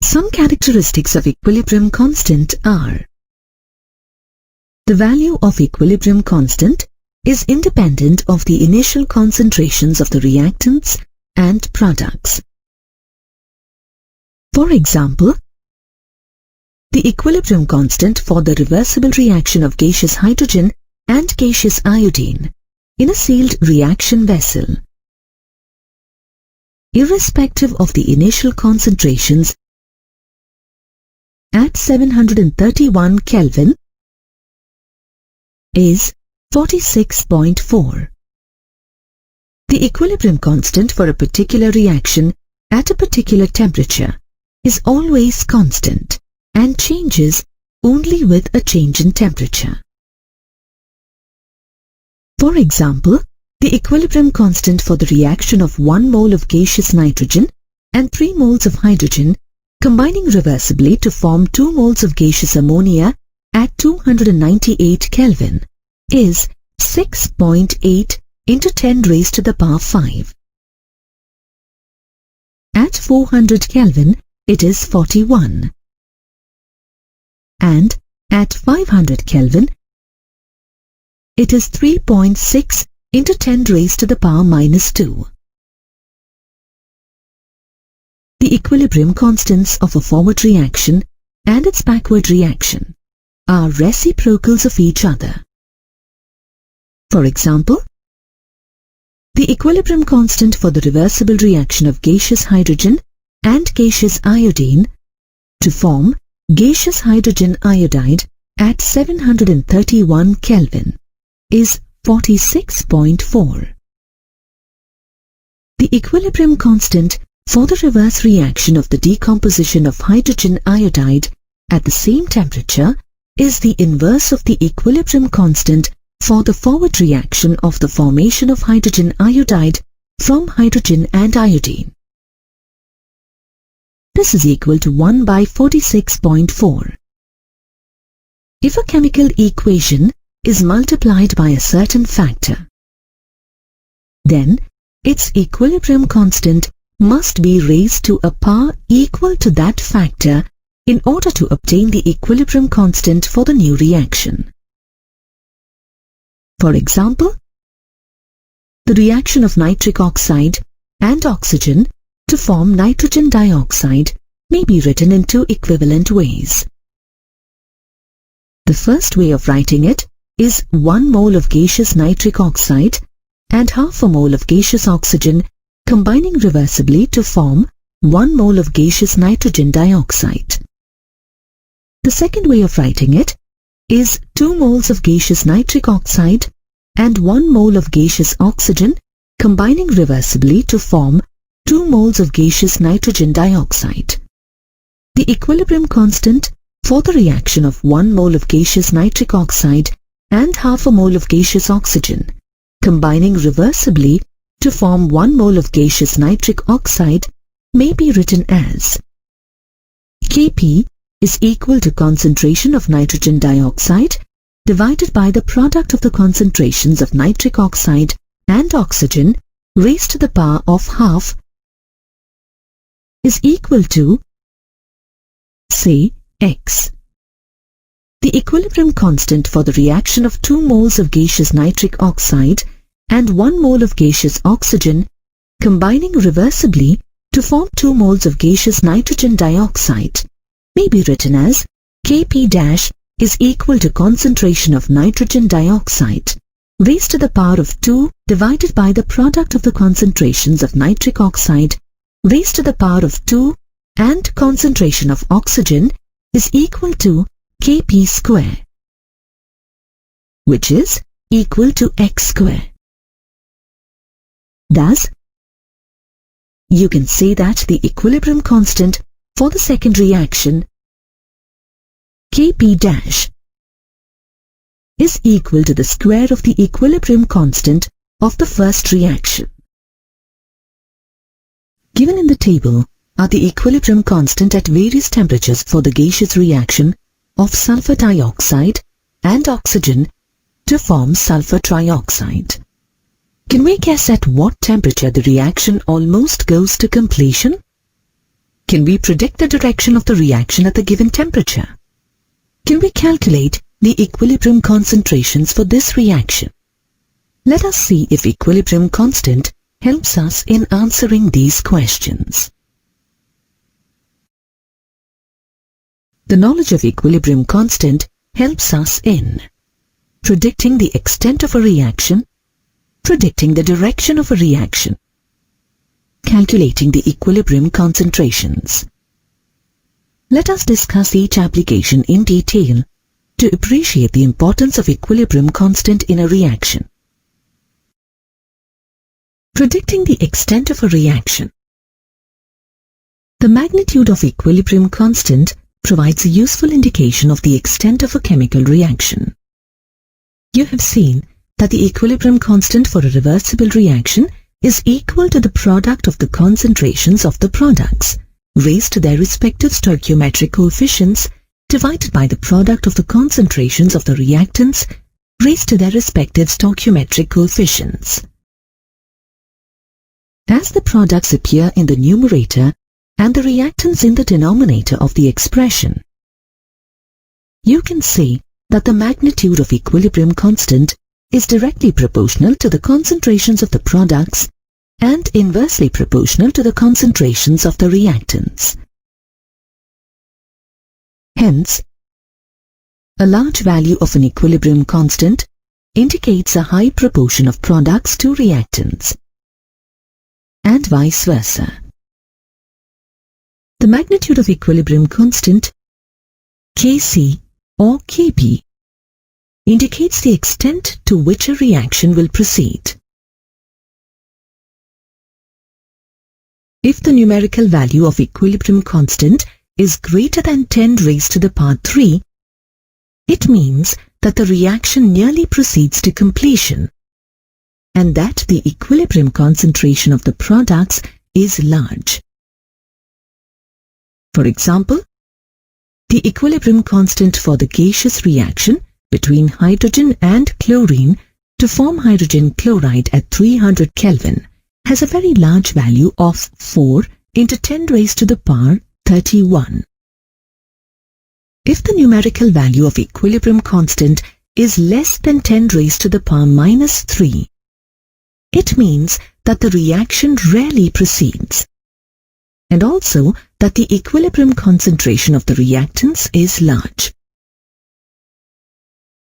Some characteristics of equilibrium constant are: the value of equilibrium constant is independent of the initial concentrations of the reactants and products. For example, the equilibrium constant for the reversible reaction of gaseous hydrogen and gaseous iodine in a sealed reaction vessel, irrespective of the initial concentrations at 731 Kelvin, is 46.4. The equilibrium constant for a particular reaction at a particular temperature is always constant and changes only with a change in temperature. For example, the equilibrium constant for the reaction of 1 mole of gaseous nitrogen and 3 moles of hydrogen combining reversibly to form 2 moles of gaseous ammonia at 298 Kelvin is 6.8 into 10 raised to the power 5. At 400 Kelvin, it is 41. And at 500 Kelvin, it is 3.6 into 10 raised to the power minus 2. The equilibrium constants of a forward reaction and its backward reaction are reciprocals of each other. For example, the equilibrium constant for the reversible reaction of gaseous hydrogen and gaseous iodine to form gaseous hydrogen iodide at 731 Kelvin is 46.4. The equilibrium constant for the reverse reaction of the decomposition of hydrogen iodide at the same temperature is the inverse of the equilibrium constant for the forward reaction of the formation of hydrogen iodide from hydrogen and iodine. This is equal to 1 by 46.4. If a chemical equation is multiplied by a certain factor, then its equilibrium constant must be raised to a power equal to that factor in order to obtain the equilibrium constant for the new reaction. For example, the reaction of nitric oxide and oxygen to form nitrogen dioxide may be written in two equivalent ways. The first way of writing it is 1 mole of gaseous nitric oxide and half a mole of gaseous oxygen combining reversibly to form 1 mole of gaseous nitrogen dioxide. The second way of writing it is 2 moles of gaseous nitric oxide and 1 mole of gaseous oxygen combining reversibly to form 2 moles of gaseous nitrogen dioxide. The equilibrium constant for the reaction of 1 mole of gaseous nitric oxide and half a mole of gaseous oxygen combining reversibly to form 1 mole of gaseous nitric oxide may be written as Kp is equal to concentration of nitrogen dioxide divided by the product of the concentrations of nitric oxide and oxygen raised to the power of half is equal to, say, x. the equilibrium constant for the reaction of 2 moles of gaseous nitric oxide and 1 mole of gaseous oxygen combining reversibly to form 2 moles of gaseous nitrogen dioxide may be written as Kp dash is equal to concentration of nitrogen dioxide raised to the power of 2 divided by the product of the concentrations of nitric oxide raised to the power of 2 and concentration of oxygen is equal to Kp square, which is equal to x square. Thus, you can say that the equilibrium constant for the second reaction, Kp dash, is equal to the square of the equilibrium constant of the first reaction. Given in the table are the equilibrium constant at various temperatures for the gaseous reaction of sulfur dioxide and oxygen to form sulfur trioxide. Can we guess at what temperature the reaction almost goes to completion? Can we predict the direction of the reaction at the given temperature? Can we calculate the equilibrium concentrations for this reaction? Let us see if equilibrium constant helps us in answering these questions. The knowledge of equilibrium constant helps us in predicting the extent of a reaction, predicting the direction of a reaction, calculating the equilibrium concentrations. Let us discuss each application in detail to appreciate the importance of equilibrium constant in a reaction. Predicting the extent of a reaction. The magnitude of equilibrium constant provides a useful indication of the extent of a chemical reaction. You have seen that the equilibrium constant for a reversible reaction is equal to the product of the concentrations of the products raised to their respective stoichiometric coefficients divided by the product of the concentrations of the reactants raised to their respective stoichiometric coefficients. As the products appear in the numerator and the reactants in the denominator of the expression, you can see that the magnitude of equilibrium constant is directly proportional to the concentrations of the products and inversely proportional to the concentrations of the reactants. Hence, a large value of an equilibrium constant indicates a high proportion of products to reactants, and vice versa. The magnitude of equilibrium constant, Kc or Kp, indicates the extent to which a reaction will proceed. If the numerical value of equilibrium constant is greater than 10 raised to the power 3, it means that the reaction nearly proceeds to completion and that the equilibrium concentration of the products is large. For example, the equilibrium constant for the gaseous reaction between hydrogen and chlorine to form hydrogen chloride at 300 Kelvin has a very large value of 4 into 10 raised to the power 31. If the numerical value of equilibrium constant is less than 10 raised to the power minus 3, it means that the reaction rarely proceeds, and also that the equilibrium concentration of the reactants is large.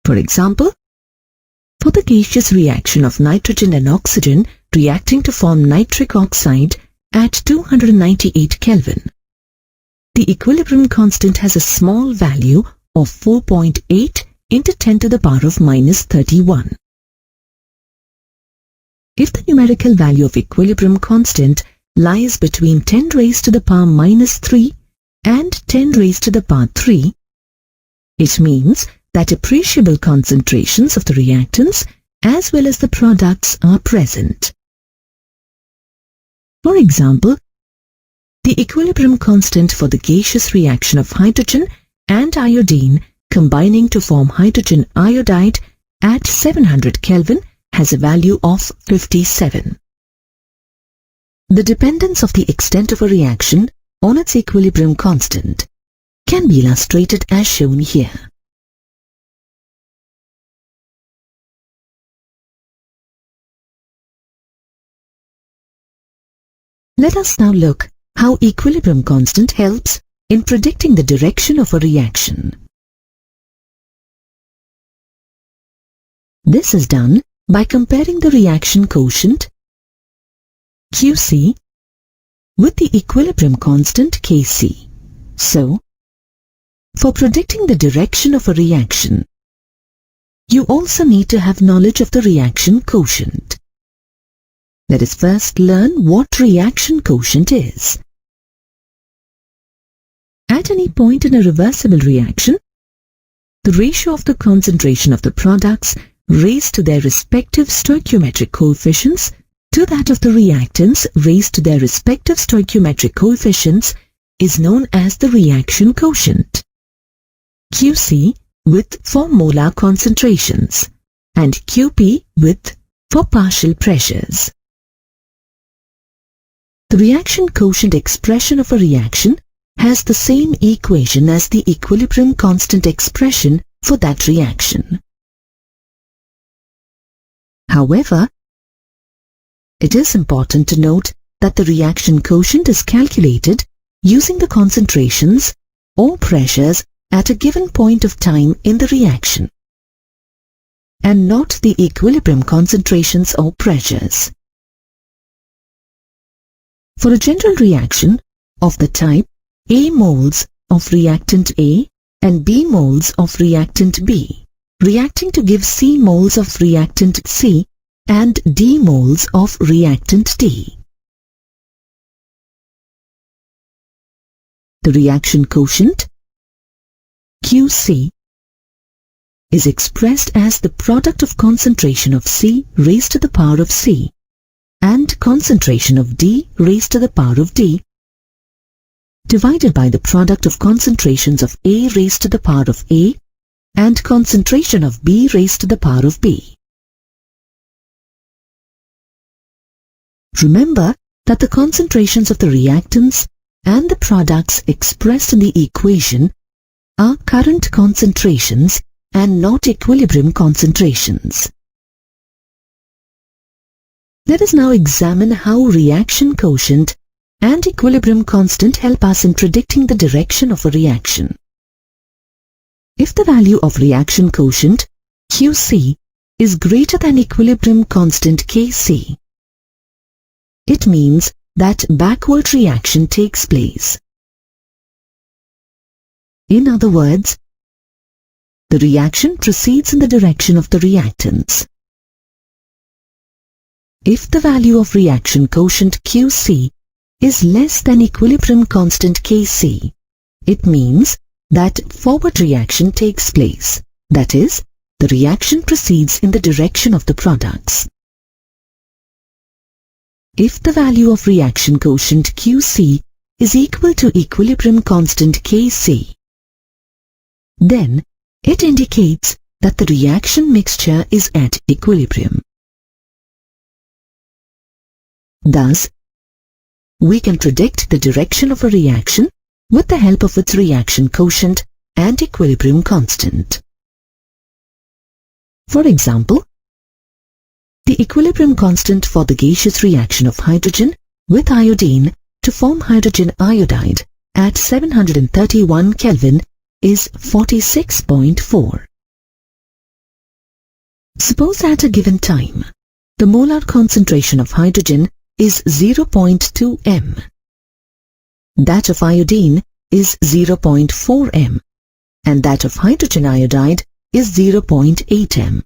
For example, for the gaseous reaction of nitrogen and oxygen reacting to form nitric oxide at 298 Kelvin, the equilibrium constant has a small value of 4.8 into 10 to the power of minus 31. If the numerical value of equilibrium constant lies between 10 raised to the power minus 3 and 10 raised to the power 3, it means that appreciable concentrations of the reactants as well as the products are present. For example, the equilibrium constant for the gaseous reaction of hydrogen and iodine combining to form hydrogen iodide at 700 Kelvin has a value of 57. The dependence of the extent of a reaction on its equilibrium constant can be illustrated as shown here. Let us now look how equilibrium constant helps in predicting the direction of a reaction. This is done by comparing the reaction quotient QC with the equilibrium constant Kc. So, for predicting the direction of a reaction, you also need to have knowledge of the reaction quotient. Let us first learn what reaction quotient is. At any point in a reversible reaction, the ratio of the concentration of the products raised to their respective stoichiometric coefficients to that of the reactants raised to their respective stoichiometric coefficients is known as the reaction quotient. QC with for molar concentrations and QP with for partial pressures. The reaction quotient expression of a reaction has the same equation as the equilibrium constant expression for that reaction. However, it is important to note that the reaction quotient is calculated using the concentrations or pressures at a given point of time in the reaction, and not the equilibrium concentrations or pressures. For a general reaction of the type A moles of reactant A and B moles of reactant B, reacting to give C moles of reactant C and D moles of reactant D, the reaction quotient QC is expressed as the product of concentration of C raised to the power of C and concentration of D raised to the power of D divided by the product of concentrations of A raised to the power of A and concentration of B raised to the power of B. Remember that the concentrations of the reactants and the products expressed in the equation are current concentrations and not equilibrium concentrations. Let us now examine how reaction quotient and equilibrium constant help us in predicting the direction of a reaction. If the value of reaction quotient QC is greater than equilibrium constant Kc, it means that backward reaction takes place. In other words, the reaction proceeds in the direction of the reactants. If the value of reaction quotient QC is less than equilibrium constant Kc, it means that forward reaction takes place. That is, the reaction proceeds in the direction of the products. If the value of reaction quotient QC is equal to equilibrium constant Kc, then it indicates that the reaction mixture is at equilibrium. Thus, we can predict the direction of a reaction with the help of its reaction quotient and equilibrium constant. For example, the equilibrium constant for the gaseous reaction of hydrogen with iodine to form hydrogen iodide at 731 Kelvin is 46.4. Suppose at a given time, the molar concentration of hydrogen is 0.2 m. That of iodine is 0.4 m, and that of hydrogen iodide is 0.8 m.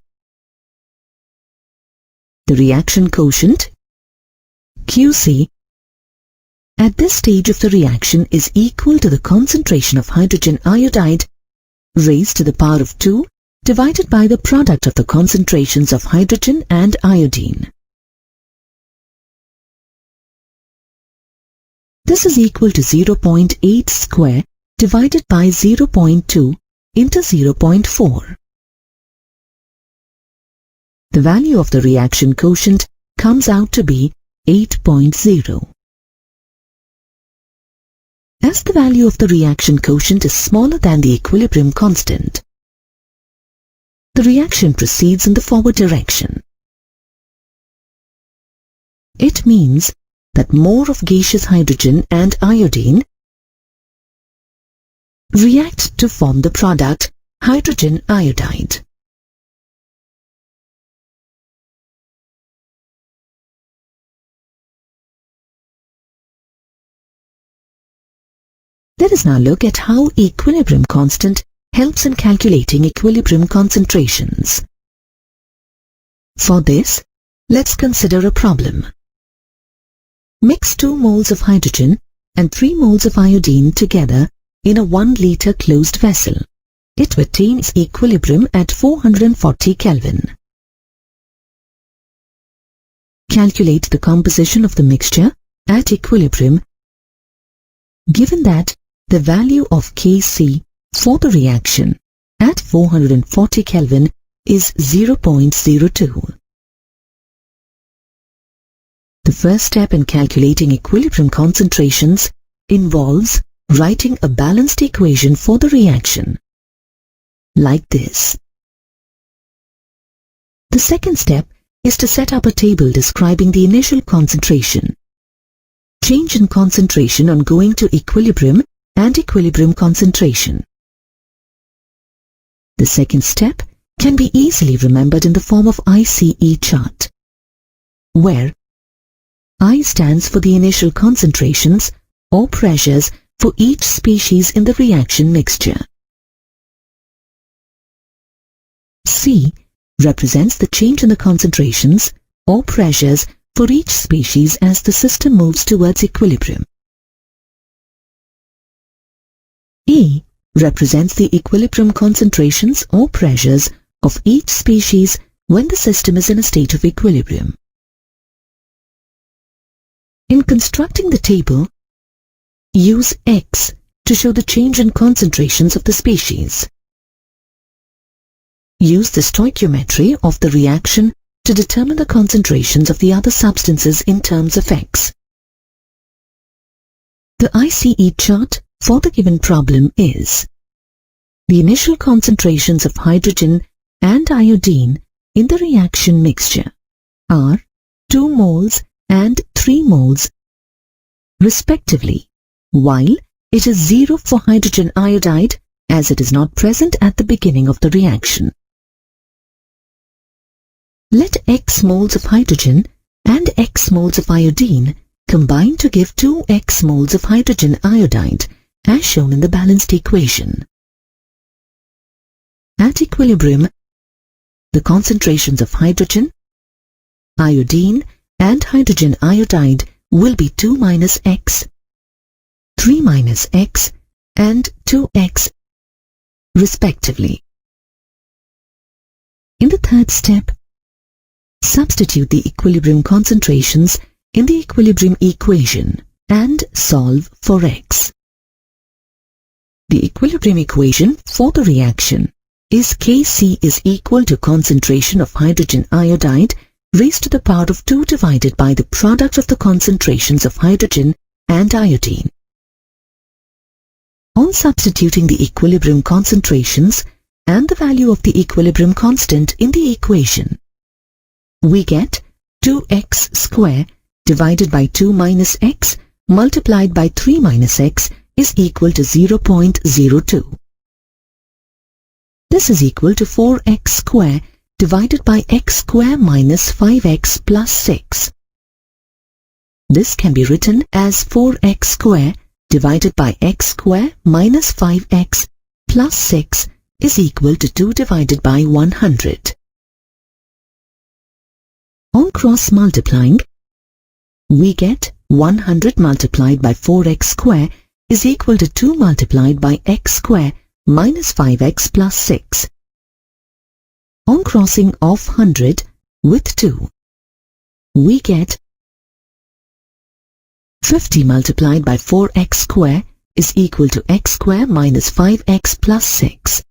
The reaction quotient QC at this stage of the reaction is equal to the concentration of hydrogen iodide raised to the power of 2 divided by the product of the concentrations of hydrogen and iodine. This is equal to 0.8 square divided by 0.2 into 0.4. The value of the reaction quotient comes out to be 8.0. As the value of the reaction quotient is smaller than the equilibrium constant, the reaction proceeds in the forward direction. It means that more of gaseous hydrogen and iodine react to form the product hydrogen iodide. Let us now look at how equilibrium constant helps in calculating equilibrium concentrations. For this, let's consider a problem. Mix 2 moles of hydrogen and 3 moles of iodine together in a 1 liter closed vessel. It attains equilibrium at 440 Kelvin. Calculate the composition of the mixture at equilibrium, given that the value of Kc for the reaction at 440 Kelvin is 0.02. The first step in calculating equilibrium concentrations involves writing a balanced equation for the reaction, like this. The second step is to set up a table describing the initial concentration, change in concentration on going to equilibrium and equilibrium concentration. The second step can be easily remembered in the form of ICE chart, where I stands for the initial concentrations or pressures for each species in the reaction mixture. C represents the change in the concentrations or pressures for each species as the system moves towards equilibrium. E represents the equilibrium concentrations or pressures of each species when the system is in a state of equilibrium. In constructing the table, use X to show the change in concentrations of the species. Use the stoichiometry of the reaction to determine the concentrations of the other substances in terms of X. The ICE chart for the given problem is: the initial concentrations of hydrogen and iodine in the reaction mixture are 2 moles and 3 moles respectively, while it is 0 for hydrogen iodide as it is not present at the beginning of the reaction. Let X moles of hydrogen and X moles of iodine combine to give 2X moles of hydrogen iodide as shown in the balanced equation. At equilibrium, the concentrations of hydrogen, iodine and hydrogen iodide will be 2 minus X, 3 minus X and 2X respectively. In the third step, substitute the equilibrium concentrations in the equilibrium equation and solve for X. The equilibrium equation for the reaction is Kc is equal to concentration of hydrogen iodide raised to the power of 2 divided by the product of the concentrations of hydrogen and iodine. On substituting the equilibrium concentrations and the value of the equilibrium constant in the equation, we get 2x square divided by 2 minus x multiplied by 3 minus x is equal to 0.02. This is equal to 4x square divided by x square minus 5x plus 6. This can be written as 4x square divided by x square minus 5x plus 6 is equal to 2 divided by 100. On cross multiplying, we get 100 multiplied by 4x square is equal to 2 multiplied by x square minus 5x plus 6. On crossing off 100 with 2, we get 50 multiplied by 4x square is equal to x square minus 5x plus 6.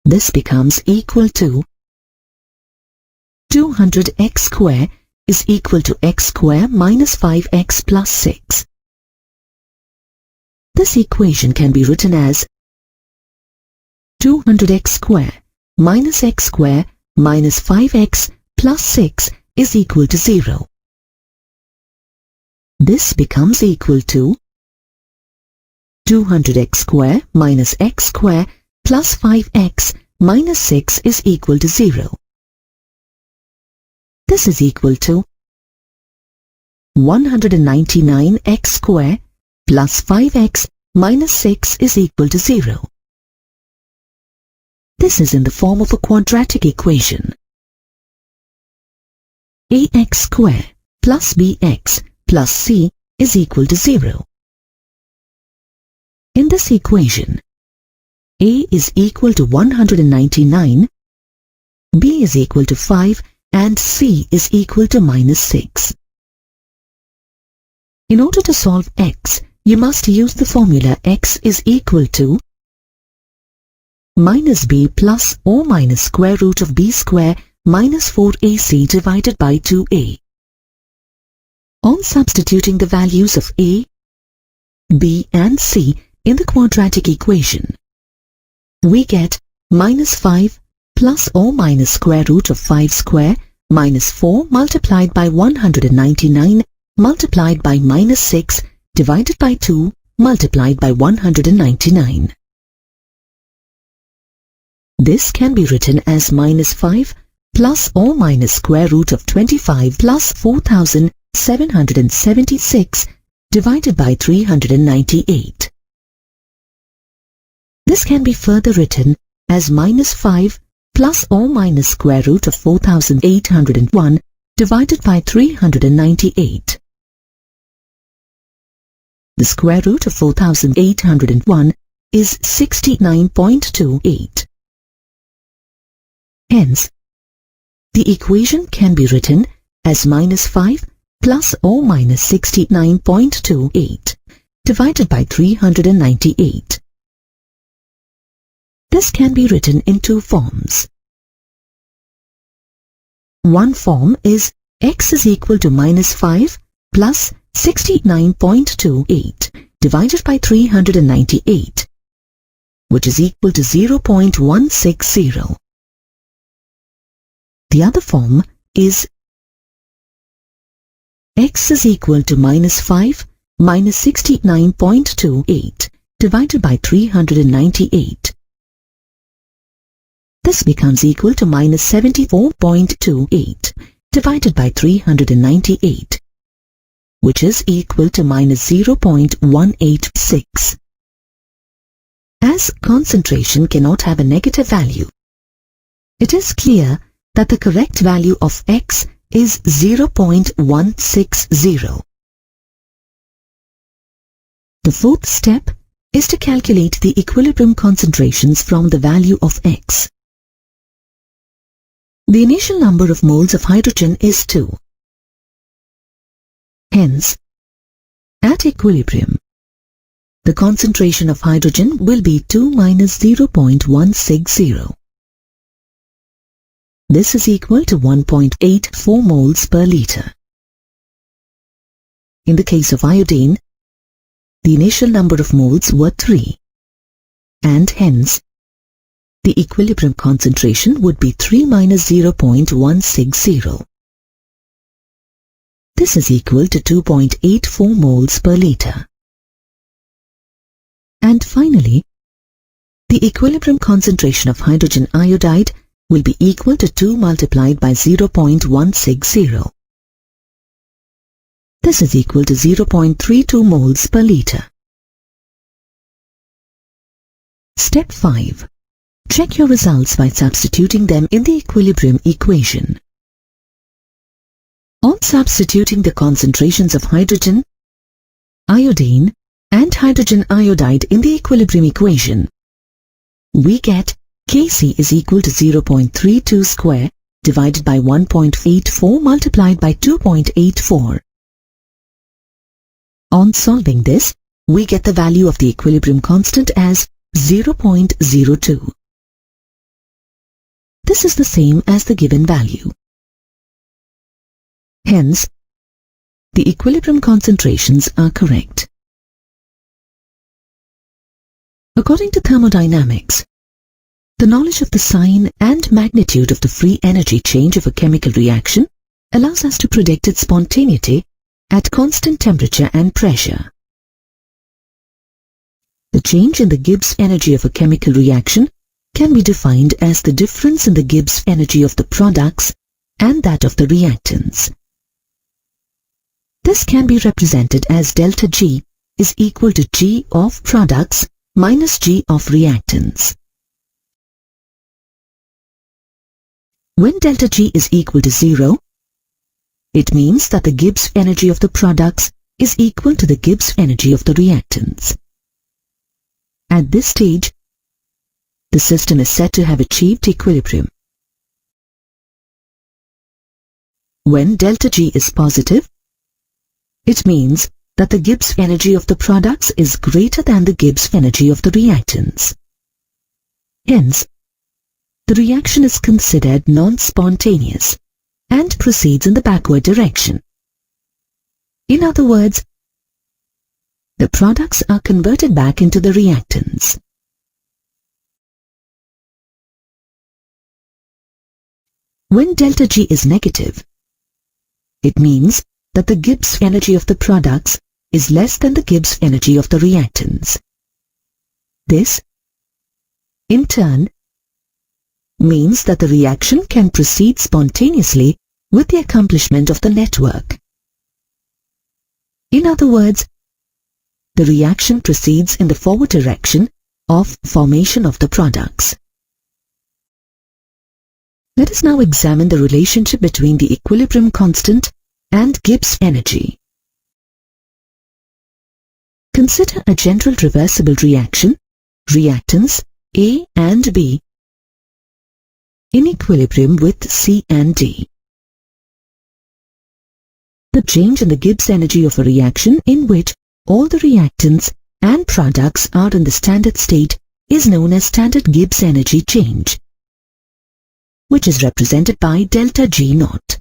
This becomes equal to 200x square is equal to x square minus 5x plus 6. This equation can be written as 200x square minus x square minus 5x plus 6 is equal to 0. This becomes equal to 200x square minus x square plus 5x minus 6 is equal to 0. This is equal to 199x square plus 5x minus 6 is equal to 0. This is in the form of a quadratic equation. ax square plus bx plus c is equal to 0. In this equation, a is equal to 199, b is equal to 5, and c is equal to minus 6. In order to solve x, you must use the formula x is equal to minus b plus or minus square root of b square minus 4ac divided by 2a. On substituting the values of a, b and c in the quadratic equation, we get minus 5 plus or minus square root of 5 square minus 4 multiplied by 199 multiplied by minus 6 divided by 2 multiplied by 199. This can be written as minus 5 plus or minus square root of 25 plus 4,776 divided by 398. This can be further written as minus 5 plus or minus square root of 4,801 divided by 398. The square root of 4,801 is 69.28. Hence, the equation can be written as minus 5 plus or minus 69.28 divided by 398. This can be written in two forms. One form is x is equal to minus 5 plus 69.28 divided by 398, which is equal to 0.160. The other form is x is equal to minus 5 minus 69.28 divided by 398. This becomes equal to minus 74.28 divided by 398, which is equal to minus 0.186. As concentration cannot have a negative value, it is clear that the correct value of x is 0.160. The fourth step is to calculate the equilibrium concentrations from the value of x. The initial number of moles of hydrogen is 2. Hence, at equilibrium, the concentration of hydrogen will be 2 minus 0.160. This is equal to 1.84 moles per liter. In the case of iodine, the initial number of moles were 3, and hence, the equilibrium concentration would be 3 minus 0.160. This is equal to 2.84 moles per liter. And finally, the equilibrium concentration of hydrogen iodide will be equal to 2 multiplied by 0.160. This is equal to 0.32 moles per liter. Step 5. Check your results by substituting them in the equilibrium equation. On substituting the concentrations of hydrogen, iodine, and hydrogen iodide in the equilibrium equation, we get Kc is equal to 0.32 square divided by 1.84 multiplied by 2.84. On solving this, we get the value of the equilibrium constant as 0.02. This is the same as the given value. Hence, the equilibrium concentrations are correct. According to thermodynamics, the knowledge of the sign and magnitude of the free energy change of a chemical reaction allows us to predict its spontaneity at constant temperature and pressure. The change in the Gibbs energy of a chemical reaction can be defined as the difference in the Gibbs energy of the products and that of the reactants. This can be represented as delta G is equal to G of products minus G of reactants. When delta G is equal to 0, it means that the Gibbs energy of the products is equal to the Gibbs energy of the reactants. At this stage, the system is said to have achieved equilibrium. When delta G is positive, it means that the Gibbs energy of the products is greater than the Gibbs energy of the reactants. Hence, the reaction is considered non-spontaneous and proceeds in the backward direction. In other words, the products are converted back into the reactants. When delta G is negative, it means that the Gibbs energy of the products is less than the Gibbs energy of the reactants. This, in turn, means that the reaction can proceed spontaneously with the accomplishment of the network. In other words, the reaction proceeds in the forward direction of formation of the products. Let us now examine the relationship between the equilibrium constant and Gibbs energy. Consider a general reversible reaction, reactants A and B, in equilibrium with C and D. The change in the Gibbs energy of a reaction in which all the reactants and products are in the standard state is known as standard Gibbs energy change, which is represented by delta G naught.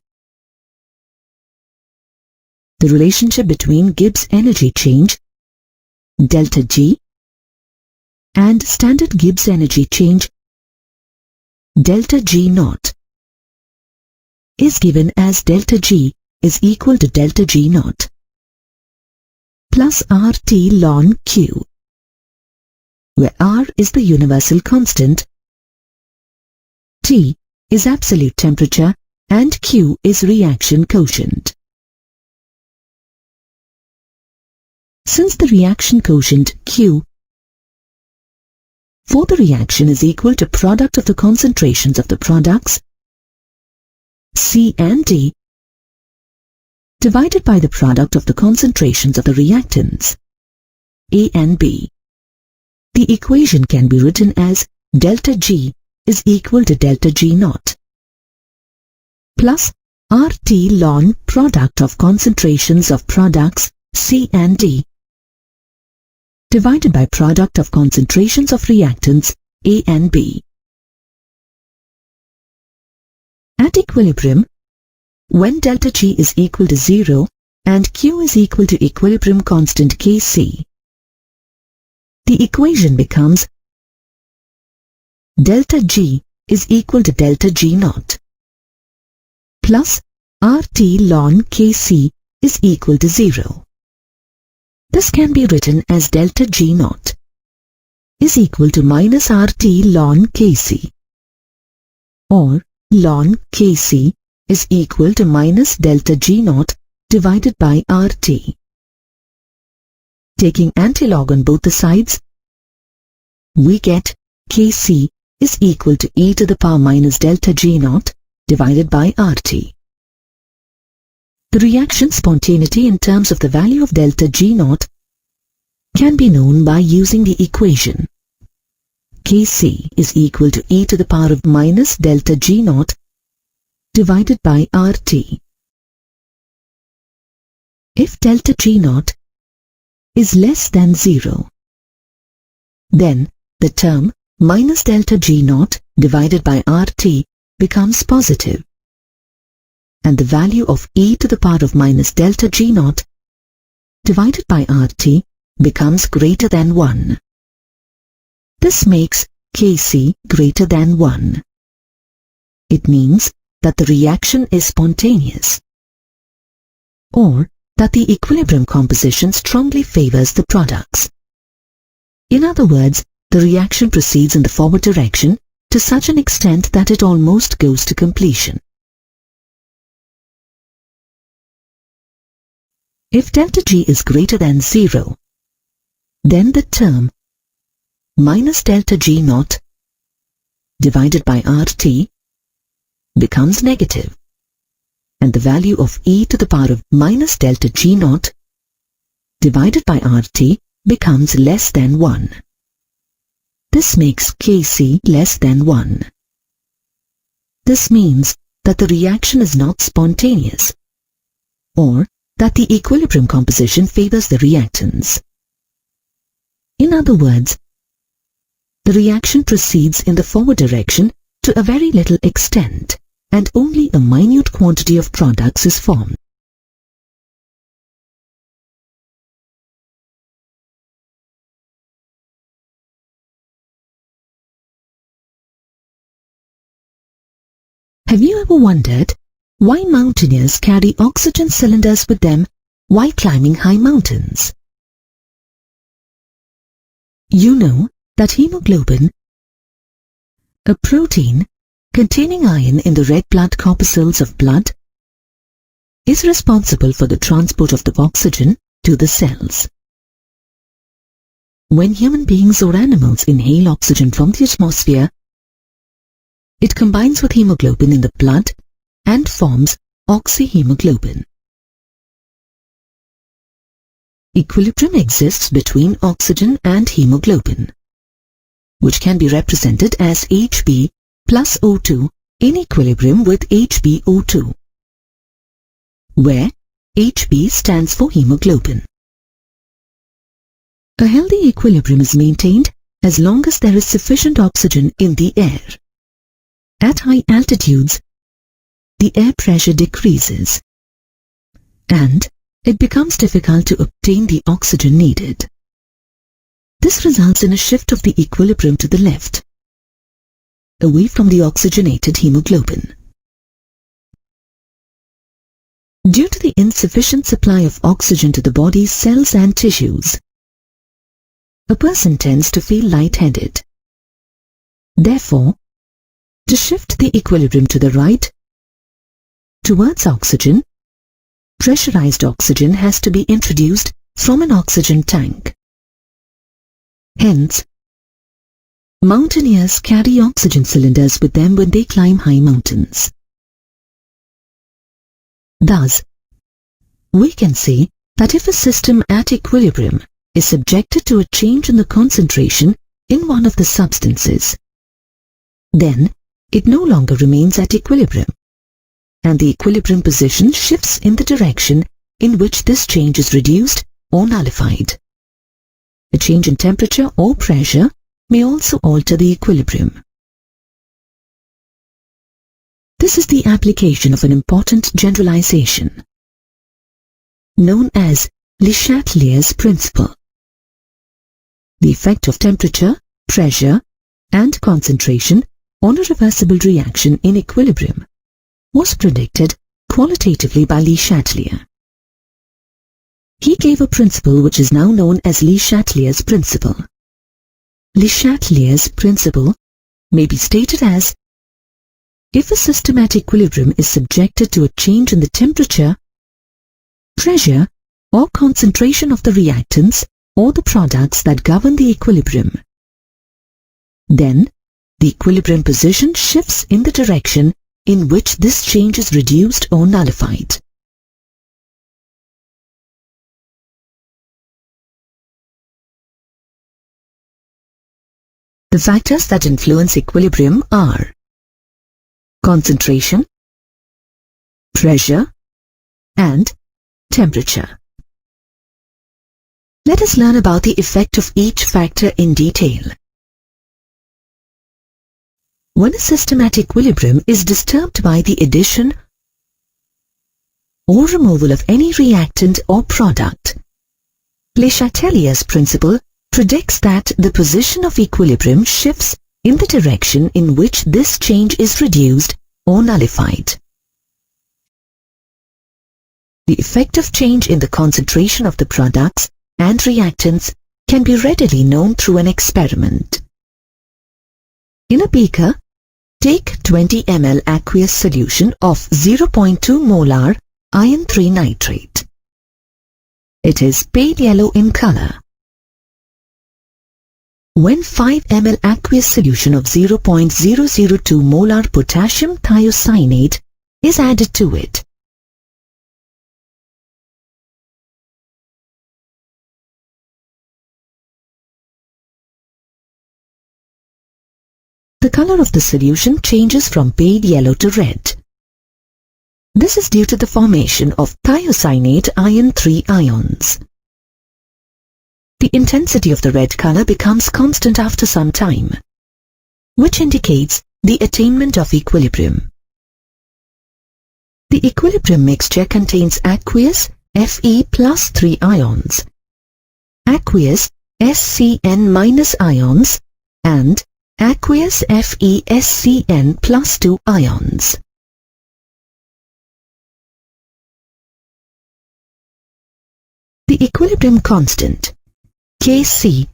The relationship between Gibbs energy change, delta G, and standard Gibbs energy change, delta G naught, is given as delta G is equal to delta G naught plus RT ln Q, where R is the universal constant, T is absolute temperature, and Q is reaction quotient. Since the reaction quotient Q for the reaction is equal to product of the concentrations of the products C and D divided by the product of the concentrations of the reactants A and B, the equation can be written as delta G is equal to delta G naught plus RT ln product of concentrations of products C and D divided by product of concentrations of reactants A and B. At equilibrium, when delta G is equal to 0 and Q is equal to equilibrium constant Kc, the equation becomes delta G is equal to delta G naught plus RT ln Kc is equal to 0. This can be written as delta G naught is equal to minus RT ln Kc, or ln Kc is equal to minus delta G naught divided by RT. Taking antilog on both the sides, we get Kc is equal to e to the power minus delta G naught divided by RT. The reaction spontaneity in terms of the value of delta G naught can be known by using the equation Kc is equal to e to the power of minus delta G naught divided by RT. If delta G naught is less than 0, then the term minus delta G naught divided by RT becomes positive, and the value of e to the power of minus delta G naught divided by RT becomes greater than 1. This makes Kc greater than 1. It means that the reaction is spontaneous, or that the equilibrium composition strongly favors the products. In other words, the reaction proceeds in the forward direction to such an extent that it almost goes to completion. If delta G is greater than 0, then the term minus delta G naught divided by RT becomes negative, and the value of e to the power of minus delta G naught divided by RT becomes less than 1. This makes Kc less than 1. This means that the reaction is not spontaneous, or that the equilibrium composition favors the reactants. In other words, the reaction proceeds in the forward direction to a very little extent, and only a minute quantity of products is formed. Have you ever wondered why mountaineers carry oxygen cylinders with them while climbing high mountains? You know that hemoglobin, a protein containing iron in the red blood corpuscles of blood, is responsible for the transport of the oxygen to the cells. When human beings or animals inhale oxygen from the atmosphere, it combines with hemoglobin in the blood and forms oxyhemoglobin. Equilibrium exists between oxygen and hemoglobin, which can be represented as Hb plus O2 in equilibrium with HbO2, where Hb stands for hemoglobin. A healthy equilibrium is maintained as long as there is sufficient oxygen in the air. At high altitudes, the air pressure decreases, and it becomes difficult to obtain the oxygen needed. This results in a shift of the equilibrium to the left, away from the oxygenated hemoglobin. Due to the insufficient supply of oxygen to the body's cells and tissues, a person tends to feel lightheaded. Therefore, to shift the equilibrium to the right, towards oxygen, pressurized oxygen has to be introduced from an oxygen tank. Hence, mountaineers carry oxygen cylinders with them when they climb high mountains. Thus, we can see that if a system at equilibrium is subjected to a change in the concentration in one of the substances, then it no longer remains at equilibrium, and the equilibrium position shifts in the direction in which this change is reduced or nullified. A change in temperature or pressure may also alter the equilibrium. This is the application of an important generalization, known as Le Chatelier's principle. The effect of temperature, pressure, and concentration on a reversible reaction in equilibrium was predicted qualitatively by Le Chatelier. He gave a principle which is now known as Le Chatelier's principle. Le Chatelier's principle may be stated as: if a system at equilibrium is subjected to a change in the temperature, pressure, or concentration of the reactants or the products that govern the equilibrium, then the equilibrium position shifts in the direction in which this change is reduced or nullified. The factors that influence equilibrium are concentration, pressure, and temperature. Let us learn about the effect of each factor in detail. When a system at equilibrium is disturbed by the addition or removal of any reactant or product, Le Chatelier's principle predicts that the position of equilibrium shifts in the direction in which this change is reduced or nullified. the effect of change in the concentration of the products and reactants can be readily known through an experiment. In a beaker, take 20 ml aqueous solution of 0.2 molar iron 3 nitrate. It is pale yellow in color. When 5 ml aqueous solution of 0.002 molar potassium thiocyanate is added to it, the color of the solution changes from pale yellow to red. This is due to the formation of thiocyanate iron 3 ions. The intensity of the red color becomes constant after some time, which indicates the attainment of equilibrium. The equilibrium mixture contains aqueous Fe plus 3 ions, aqueous SCN- ions, and aqueous FeSCN plus 2 ions. The equilibrium constant, Kc,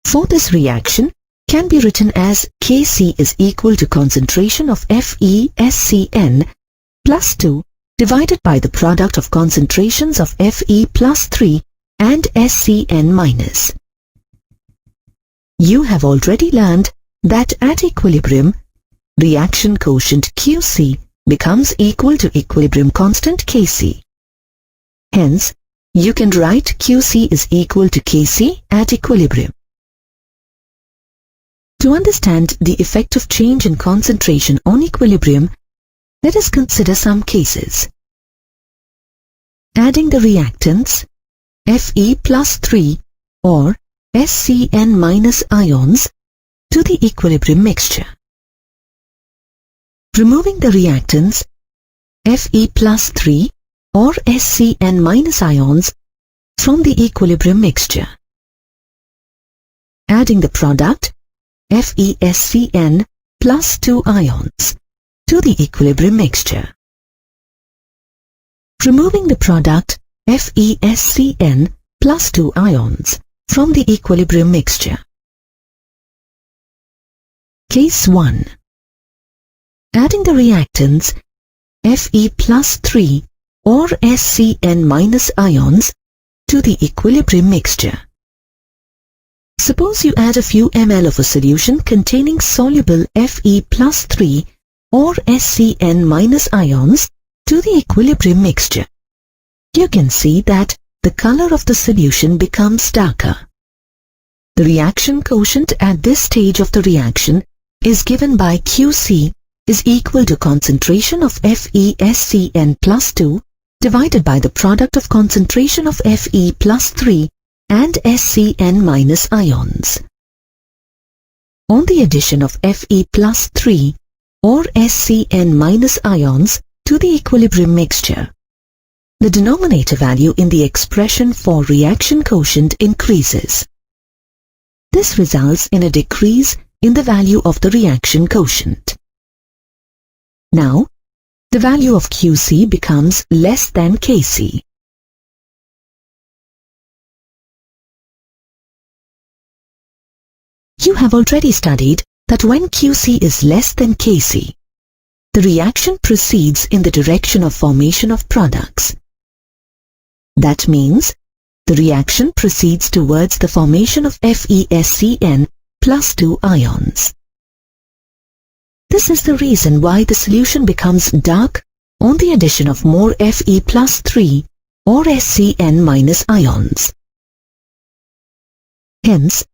for this reaction can be written as Kc is equal to concentration of FeSCN plus 2 divided by the product of concentrations of Fe plus 3 and SCN-. You have already learned that at equilibrium, reaction quotient Qc becomes equal to equilibrium constant Kc. Hence, you can write Qc is equal to Kc at equilibrium. To understand the effect of change in concentration on equilibrium, let us consider some cases. Adding the reactants Fe plus 3 or SCN- ions to the equilibrium mixture. Removing the reactants Fe plus 3 or SCN- ions from the equilibrium mixture. Adding the product FeSCN plus 2 ions to the equilibrium mixture. Removing the product FeSCN plus 2 ions from the equilibrium mixture. Case 1. Adding the reactants Fe plus 3 or SCN- ions to the equilibrium mixture. Suppose you add a few ml of a solution containing soluble Fe plus 3 or SCN- ions to the equilibrium mixture. You can see that the color of the solution becomes darker. The reaction quotient at this stage of the reaction is given by Qc is equal to concentration of FeSCN plus 2 divided by the product of concentration of Fe plus 3 and SCN- ions. On the addition of Fe plus 3 or SCN- ions to the equilibrium mixture, the denominator value in the expression for reaction quotient increases. This results in a decrease in the value of the reaction quotient. Now, the value of Qc becomes less than Kc. You have already studied that when Qc is less than Kc, the reaction proceeds in the direction of formation of products. That means the reaction proceeds towards the formation of FeSCN plus 2 ions. This is the reason why the solution becomes dark on the addition of more Fe plus 3 or SCN- ions. Hence,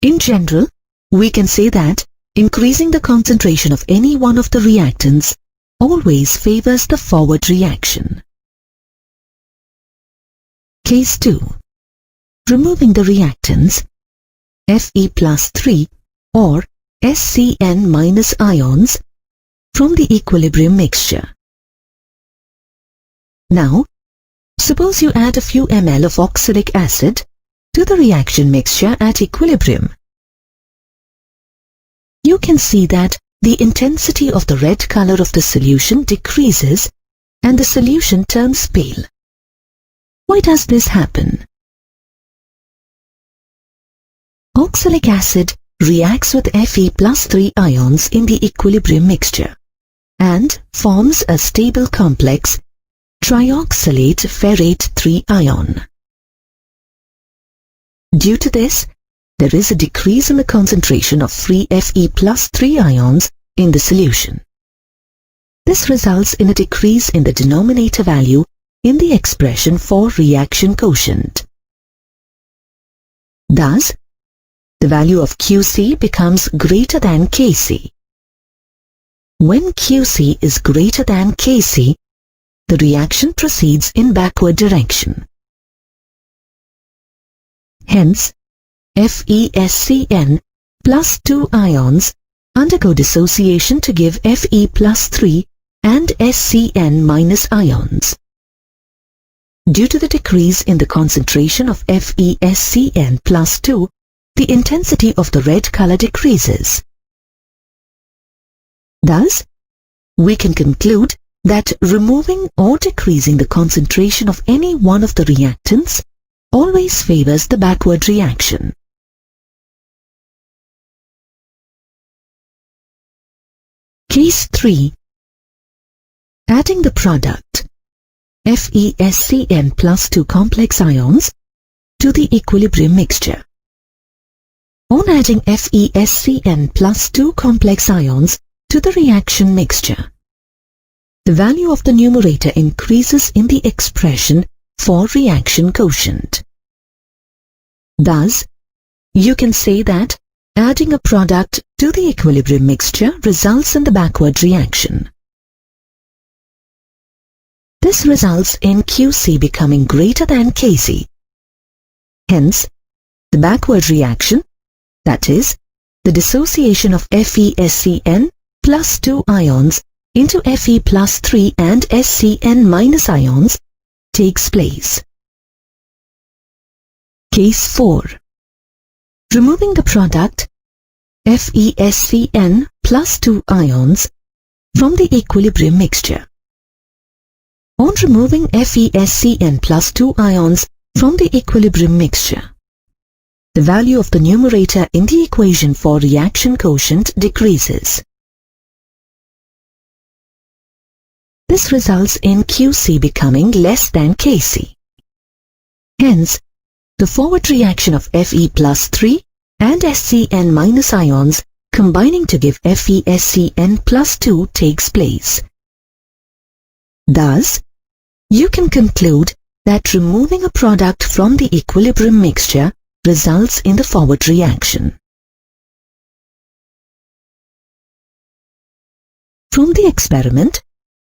in general, we can say that increasing the concentration of any one of the reactants always favors the forward reaction. Case 2. Removing the reactants Fe plus 3 or SCN- ions from the equilibrium mixture. Now, suppose you add a few ml of oxalic acid to the reaction mixture at equilibrium. You can see that the intensity of the red color of the solution decreases and the solution turns pale. Why does this happen? Oxalic acid reacts with Fe+3 ions in the equilibrium mixture and forms a stable complex trioxalate ferrate 3 ion. Due to this, there is a decrease in the concentration of free Fe+3 ions in the solution. This results in a decrease in the denominator value in the expression for reaction quotient. Thus, the value of QC becomes greater than Kc. When QC is greater than Kc, the reaction proceeds in backward direction. Hence, FeSCN plus 2 ions undergo dissociation to give Fe+3 and SCN minus ions. Due to the decrease in the concentration of FeSCN plus 2, the intensity of the red color decreases. Thus, we can conclude that removing or decreasing the concentration of any one of the reactants always favors the backward reaction. Case 3. Adding the product FeSCN plus 2 complex ions to the equilibrium mixture. On adding FeSCN plus 2 complex ions to the reaction mixture, the value of the numerator increases in the expression for reaction quotient. Thus, you can say that adding a product to the equilibrium mixture results in the backward reaction. This results in QC becoming greater than Kc. Hence, the backward reaction, that is, the dissociation of FeSCN plus 2 ions into Fe+3 and SCN minus ions, takes place. Case 4. Removing the product FeSCN plus 2 ions from the equilibrium mixture. On removing FeSCN plus 2 ions from the equilibrium mixture, the value of the numerator in the equation for reaction quotient decreases. This results in QC becoming less than Kc. Hence, the forward reaction of Fe+3 and SCN minus ions combining to give FeSCN plus 2 takes place. Thus, you can conclude that removing a product from the equilibrium mixture results in the forward reaction. From the experiment,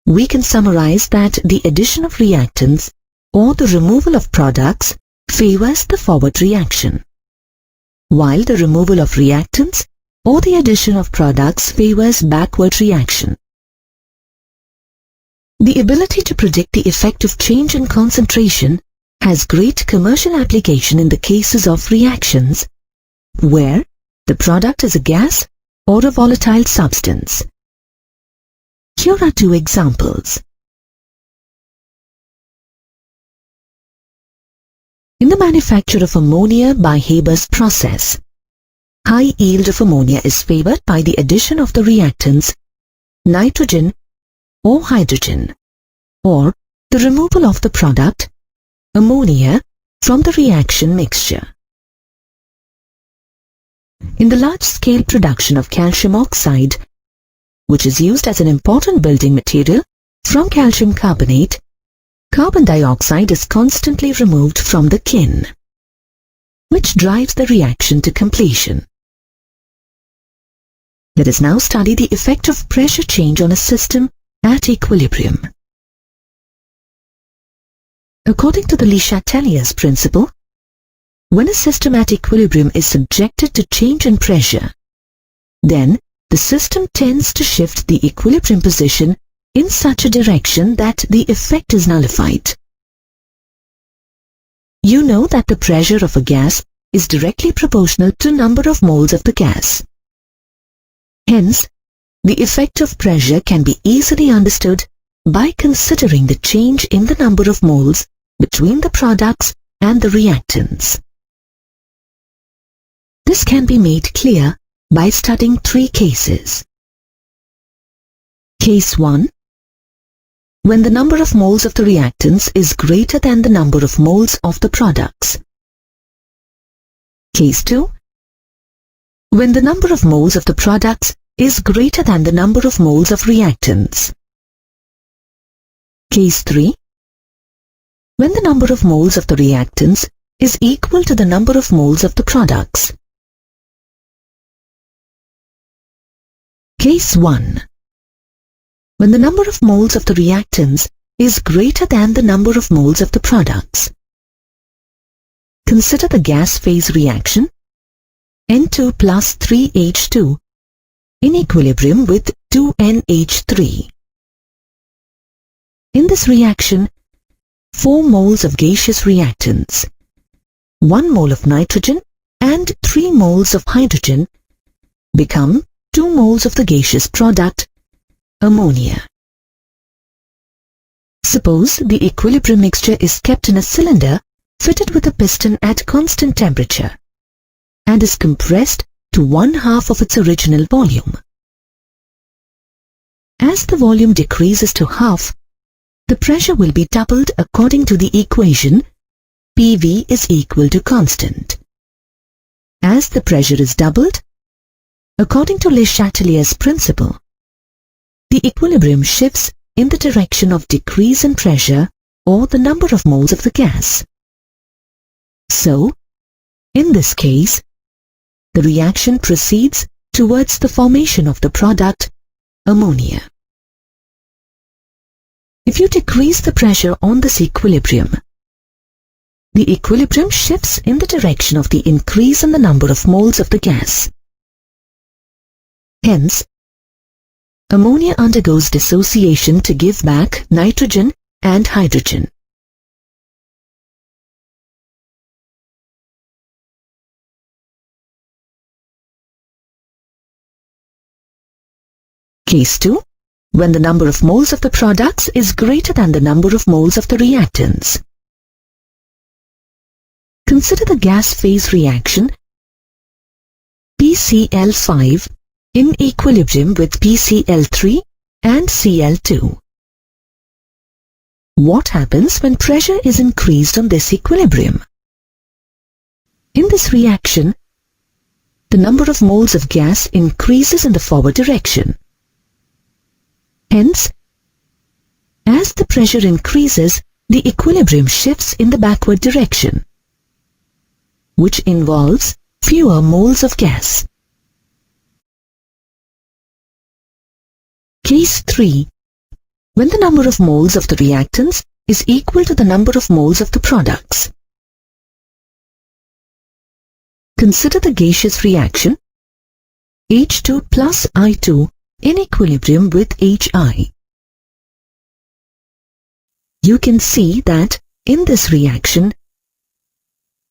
we can summarize that the addition of reactants or the removal of products favors the forward reaction, while the removal of reactants or the addition of products favors backward reaction. The ability to predict the effect of change in concentration has great commercial application in the cases of reactions where the product is a gas or a volatile substance. Here are 2 examples. In the manufacture of ammonia by Haber's process, high yield of ammonia is favored by the addition of the reactants nitrogen or hydrogen, or the removal of the product ammonia from the reaction mixture. In the large-scale production of calcium oxide, which is used as an important building material from calcium carbonate, carbon dioxide is constantly removed from the kiln, which drives the reaction to completion. Let us now study the effect of pressure change on a system at equilibrium. According to the Le Chatelier's principle, when a system at equilibrium is subjected to change in pressure, then the system tends to shift the equilibrium position in such a direction that the effect is nullified. You know that the pressure of a gas is directly proportional to number of moles of the gas. Hence, the effect of pressure can be easily understood by considering the change in the number of moles between the products and the reactants. This can be made clear by studying three cases. Case 1. When the number of moles of the reactants is greater than the number of moles of the products. Case 2. When the number of moles of the products is greater than the number of moles of reactants. Case 3. When the number of moles of the reactants is equal to the number of moles of the products. Case 1. When the number of moles of the reactants is greater than the number of moles of the products. Consider the gas phase reaction N2 plus 3H2 in equilibrium with 2NH3. In this reaction, 4 moles of gaseous reactants, 1 mole of nitrogen and 3 moles of hydrogen become 2 moles of the gaseous product, ammonia. Suppose the equilibrium mixture is kept in a cylinder fitted with a piston at constant temperature and is compressed to 1/2 of its original volume. As the volume decreases to half, the pressure will be doubled according to the equation PV is equal to constant. As the pressure is doubled, according to Le Chatelier's principle, the equilibrium shifts in the direction of decrease in pressure or the number of moles of the gas. So, in this case, the reaction proceeds towards the formation of the product, ammonia. If you decrease the pressure on this equilibrium, the equilibrium shifts in the direction of the increase in the number of moles of the gas. Hence, ammonia undergoes dissociation to give back nitrogen and hydrogen. Case 2. When the number of moles of the products is greater than the number of moles of the reactants. Consider the gas phase reaction PCl5 in equilibrium with PCl3 and Cl2. What happens when pressure is increased on this equilibrium? In this reaction, the number of moles of gas increases in the forward direction. Hence, as the pressure increases, the equilibrium shifts in the backward direction, which involves fewer moles of gas. Case 3. When the number of moles of the reactants is equal to the number of moles of the products. Consider the gaseous reaction H2 plus I2 in equilibrium with HI. You can see that in this reaction,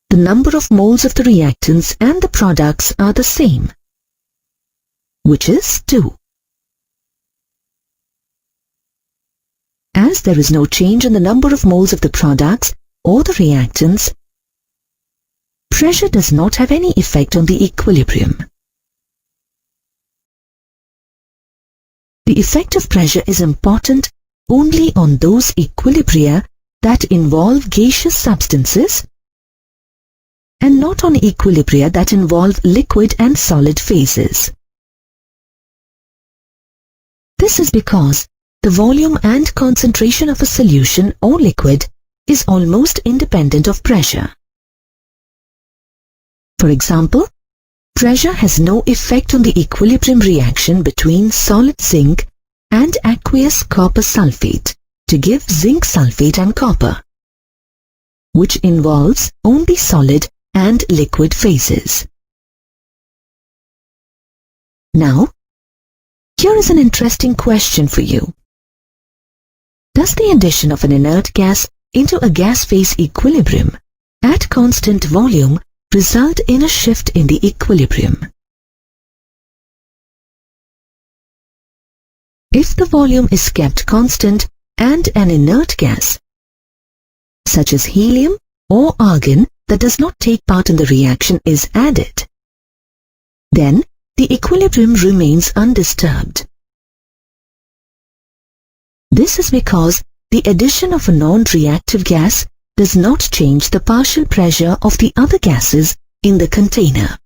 the number of moles of the reactants and the products are the same, which is 2. As there is no change in the number of moles of the products or the reactants, pressure does not have any effect on the equilibrium. The effect of pressure is important only on those equilibria that involve gaseous substances and not on equilibria that involve liquid and solid phases. This is because the volume and concentration of a solution or liquid is almost independent of pressure. For example, pressure has no effect on the equilibrium reaction between solid zinc and aqueous copper sulfate to give zinc sulfate and copper, which involves only solid and liquid phases. Now, here is an interesting question for you. Does the addition of an inert gas into a gas phase equilibrium at constant volume result in a shift in the equilibrium? If the volume is kept constant and an inert gas, such as helium or argon that does not take part in the reaction is added, then the equilibrium remains undisturbed. This is because the addition of a non-reactive gas does not change the partial pressure of the other gases in the container.